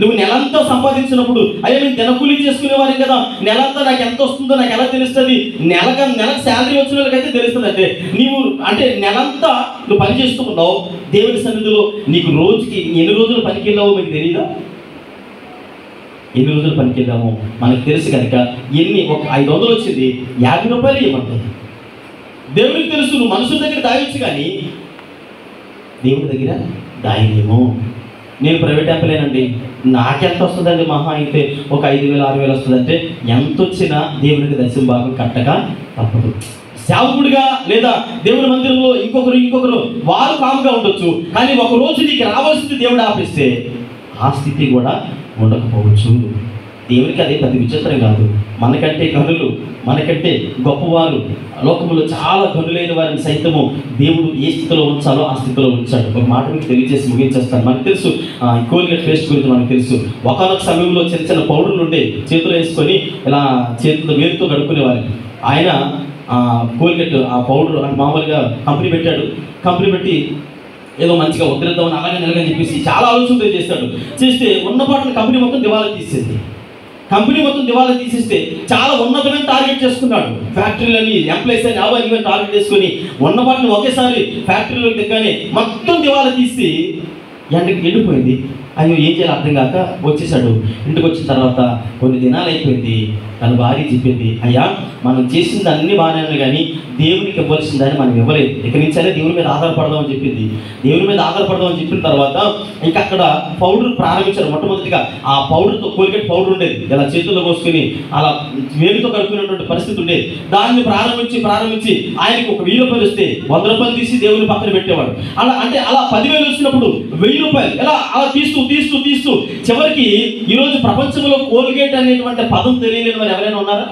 నువ్వు నెలంతా సంపాదించినప్పుడు అయ్యా నేను దినకూలీ చేసుకునేవారు కదా, నెలంతా నాకు ఎంత వస్తుందో నాకు ఎలా తెలుస్తుంది? నెలకు శాలరీ వచ్చిన వాళ్ళకైతే తెలుస్తుంది. అంటే నీవు అంటే నెలంతా నువ్వు పని చేస్తూ ఉన్నావు దేవుని సన్నిధిలో, నీకు రోజుకి ఎన్ని రోజులు పనికి వెళ్ళావో మీకు తెలియదా? ఎన్ని రోజులు పనికి వెళ్ళామో మనకు తెలుసు కనుక ఒక 500 వచ్చింది 50 రూపాయలు ఇవ్వమంటుంది. దేవునికి తెలుసు, నువ్వు మనుషుల దగ్గర దాయొచ్చు కానీ దేవుడి దగ్గర దాయలేమో. నేను ప్రైవేట్ ఎంప్లాయీనండి, నాకెంత వస్తుందండి? మహా అయితే ఒక 5,000 6,000 వస్తుందంటే ఎంత వచ్చినా దేవునికి దశమ భాగం కట్టక తప్పదు. సేవకుడిగా లేదా దేవుని మందిరంలో ఇంకొకరు వారు కాముగా ఉండొచ్చు, కానీ ఒక రోజు నీకు రావాల్సింది దేవుడు ఆపిస్తే ఆ స్థితి కూడా ఉండకపోవచ్చు. దేవునికి అదే పెద్ద విచిత్రం కాదు. మనకంటే గనులు, మనకంటే గొప్పవారు, లోకములో చాలా గనులైన వారిని సైతము దేవుడు ఏ స్థితిలో ఉంచాలో ఆ స్థితిలో ఉంచాడు. ఒక మాట మీకు తెలియజేసి ముగించేస్తాను. మనకు తెలుసు కోల్గేట్ పేస్ట్ గురించి మనకు తెలుసు. ఒకనొక సమయంలో చిన్న చిన్న పౌడర్లు ఉండే చేతులు వేసుకొని ఇలా చేతులతో వేరుతో గడుపుకునేవారు. ఆయన కోల్గేట్ ఆ పౌడర్ అంటే మామూలుగా కంపెనీ పెట్టాడు. కంపెనీ పెట్టి ఏదో మంచిగా ఉద్ధరిద్దామని అలాగే నెలగని చెప్పేసి చాలా ఆలోచనలు చేస్తాడు. చేస్తే ఉన్నపాటున కంపెనీ మొత్తం దివాలా తీసేది. కంపెనీ మొత్తం దివాలా తీసేస్తే చాలా ఉన్నతమైన టార్గెట్ చేసుకున్నాడు. ఫ్యాక్టరీలని ఎంప్లాయీస్ అని అవన్నీ టార్గెట్ చేసుకొని ఉన్నపాటున ఒకేసారి ఫ్యాక్టరీలోకి దిగ్గానే మొత్తం దివాలా తీసి ఎండిపోయింది. అయ్యో ఏం చేయాలి అర్థం కాక వచ్చేసాడు. ఇంటికి వచ్చిన తర్వాత కొన్ని దినాలు అయిపోయింది. తన భార్య చెప్పింది, అయ్యా మనం చేసింది అన్ని బాగానే కానీ దేవునికి ఇవ్వాల్సిందని మనం ఇవ్వలేదు, ఇక నుంచైనా దేవుని మీద ఆధారపడదామని చెప్పింది. దేవుని మీద ఆధారపడదామని చెప్పిన తర్వాత ఇంకా అక్కడ పౌడర్ ప్రారంభించారు. మొట్టమొదటిగా ఆ పౌడర్తో కోల్గేట్ పౌడర్ ఉండేది, ఇలా చేతుల్లో పోసుకొని అలా వేలుతో కడుక్కునేటువంటి పరిస్థితి ఉండేది. దాన్ని ప్రారంభించి ఆయనకి ఒక 1000 రూపాయలు వస్తే 100 రూపాయలు తీసి దేవుని పక్కన పెట్టేవాడు. అలా 10,000 వచ్చినప్పుడు 1000 రూపాయలు అలా తీస్తూ చివరికి ఈరోజు ప్రపంచంలో కోల్గేట్ అనేటువంటి పదం తెలియలేని వారు ఎవరైనా ఉన్నారా?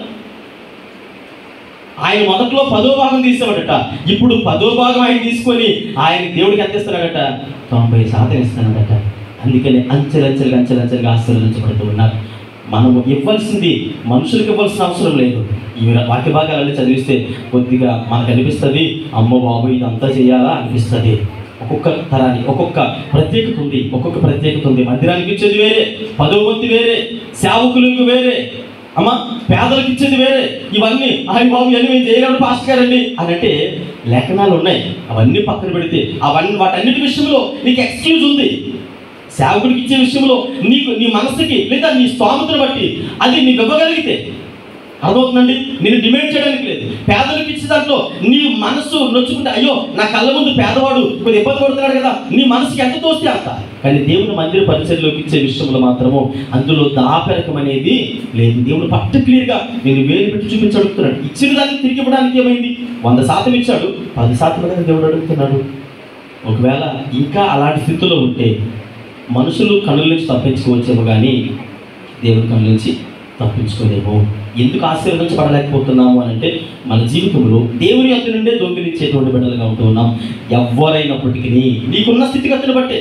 ఆయన మొదట్లో 10వ భాగం తీసేవాడట, ఇప్పుడు 10వ భాగం ఆయన తీసుకొని ఆయన దేవుడికి ఎంత ఇస్తున్నాడట? 90% ఇస్తున్నాడట. అందుకని అంచెలంచెలుగా ఆశీర్వదించబడుతూ ఉన్నారు. మనము ఇవ్వాల్సింది మనుషులకు ఇవ్వాల్సిన అవసరం లేదు. ఈ వాక్య భాగాలన్నీ చదివిస్తే కొద్దిగా మనకు అనిపిస్తుంది, అమ్మో బాబు ఇదంతా చేయాలా అనిపిస్తుంది. ఒక్కొక్క తరానికి ఒక్కొక్క ప్రత్యేకత ఉంది. మందిరానికి ఇచ్చేది వేరే, 10వ వంతు వేరే, సేవకులకు వేరే, పేదలకు ఇచ్చేది వేరే. ఇవన్నీ బాబు ఇవన్నీ మేము చేయగలడు పాస్టర్ గారండి అని అంటే లేఖనాలు ఉన్నాయి. అవన్నీ పక్కన పెడితే వాటన్నిటి విషయంలో నీకు ఎక్స్క్యూజ్ ఉంది. సేవకుడికి ఇచ్చే విషయంలో నీ మనసుకి లేదా నీ స్తోమతను బట్టి అది నీకు ఇవ్వగలిగితే అర్థమవుతుందండి. నేను డిమాండ్ చేయడానికి లేదు. పేదలకు ఇచ్చే దాంట్లో నీ మనసు నొచ్చుకుంటే అయ్యో నా కళ్ళ ముందు పేదవాడు కొద్ది ఇబ్బంది పడుతున్నాడు కదా, నీ మనసుకి ఎంత తోస్తే అంత. కానీ దేవుని మందిర పరిచర్లోకి ఇచ్చే విషయంలో మాత్రము అందులో దాపెరకం అనేది లేదు. దేవుడు పర్టిక్యులర్గా నేను వేలు పెట్టి చూపించి అడుగుతున్నాడు. ఇచ్చిన దాన్ని తిరిగి ఇవ్వడానికి ఏమైంది? 100% ఇచ్చాడు, 10% దేవుడు అడుగుతున్నాడు. ఒకవేళ ఇంకా అలాంటి స్థితిలో ఉంటే మనుషులు కనుల నుంచి తప్పించుకోవచ్చేమో కానీ దేవుని కనుల నుంచి తప్పించుకోలేము. ఎందుకు ఆశీర్వదించబడలేకపోతున్నాము అని అంటే మన జీవితంలో దేవుని యొక్క నుండే దొంగిలించేటువంటి బిడ్డలుగా ఉంటూ ఉన్నాం. ఎవరైనప్పటికీ నీకున్న స్థితిగతులను బట్టి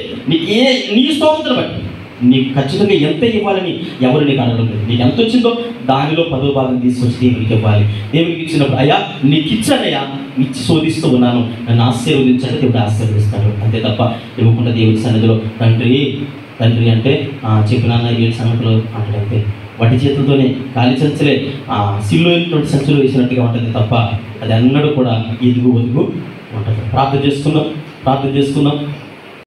నీ స్తోమతను బట్టి నీకు ఖచ్చితంగా ఎంత ఇవ్వాలని ఎవరు నీకు అడగడం లేదు. నీకు ఎంత వచ్చిందో దానిలో 10వ భాగం తీసుకొచ్చి దేవునికి ఇవ్వాలి. దేవునికి ఇచ్చినప్పుడు అయ్యా నీకు ఇచ్చానయ్యా, ఇచ్చి శోధిస్తూ ఉన్నాను, నన్ను ఆశీర్వదించాడు, దేవుడు ఆశీర్వదిస్తాడు. అంతే తప్ప ఇవ్వకుండా దేవుడి సన్నిధిలో తండ్రి అంటే చెప్పిన 7 సంగతులు అంటే వడ్డీ చేతులతోనే ఖాళీ సంచులే సిల్లు సంచులు వేసినట్టుగా ఉంటుంది తప్ప అది అన్నడు కూడా ఎదుగు ఒదుగు ఉంటుంది. ప్రార్థన చేసుకుందాం.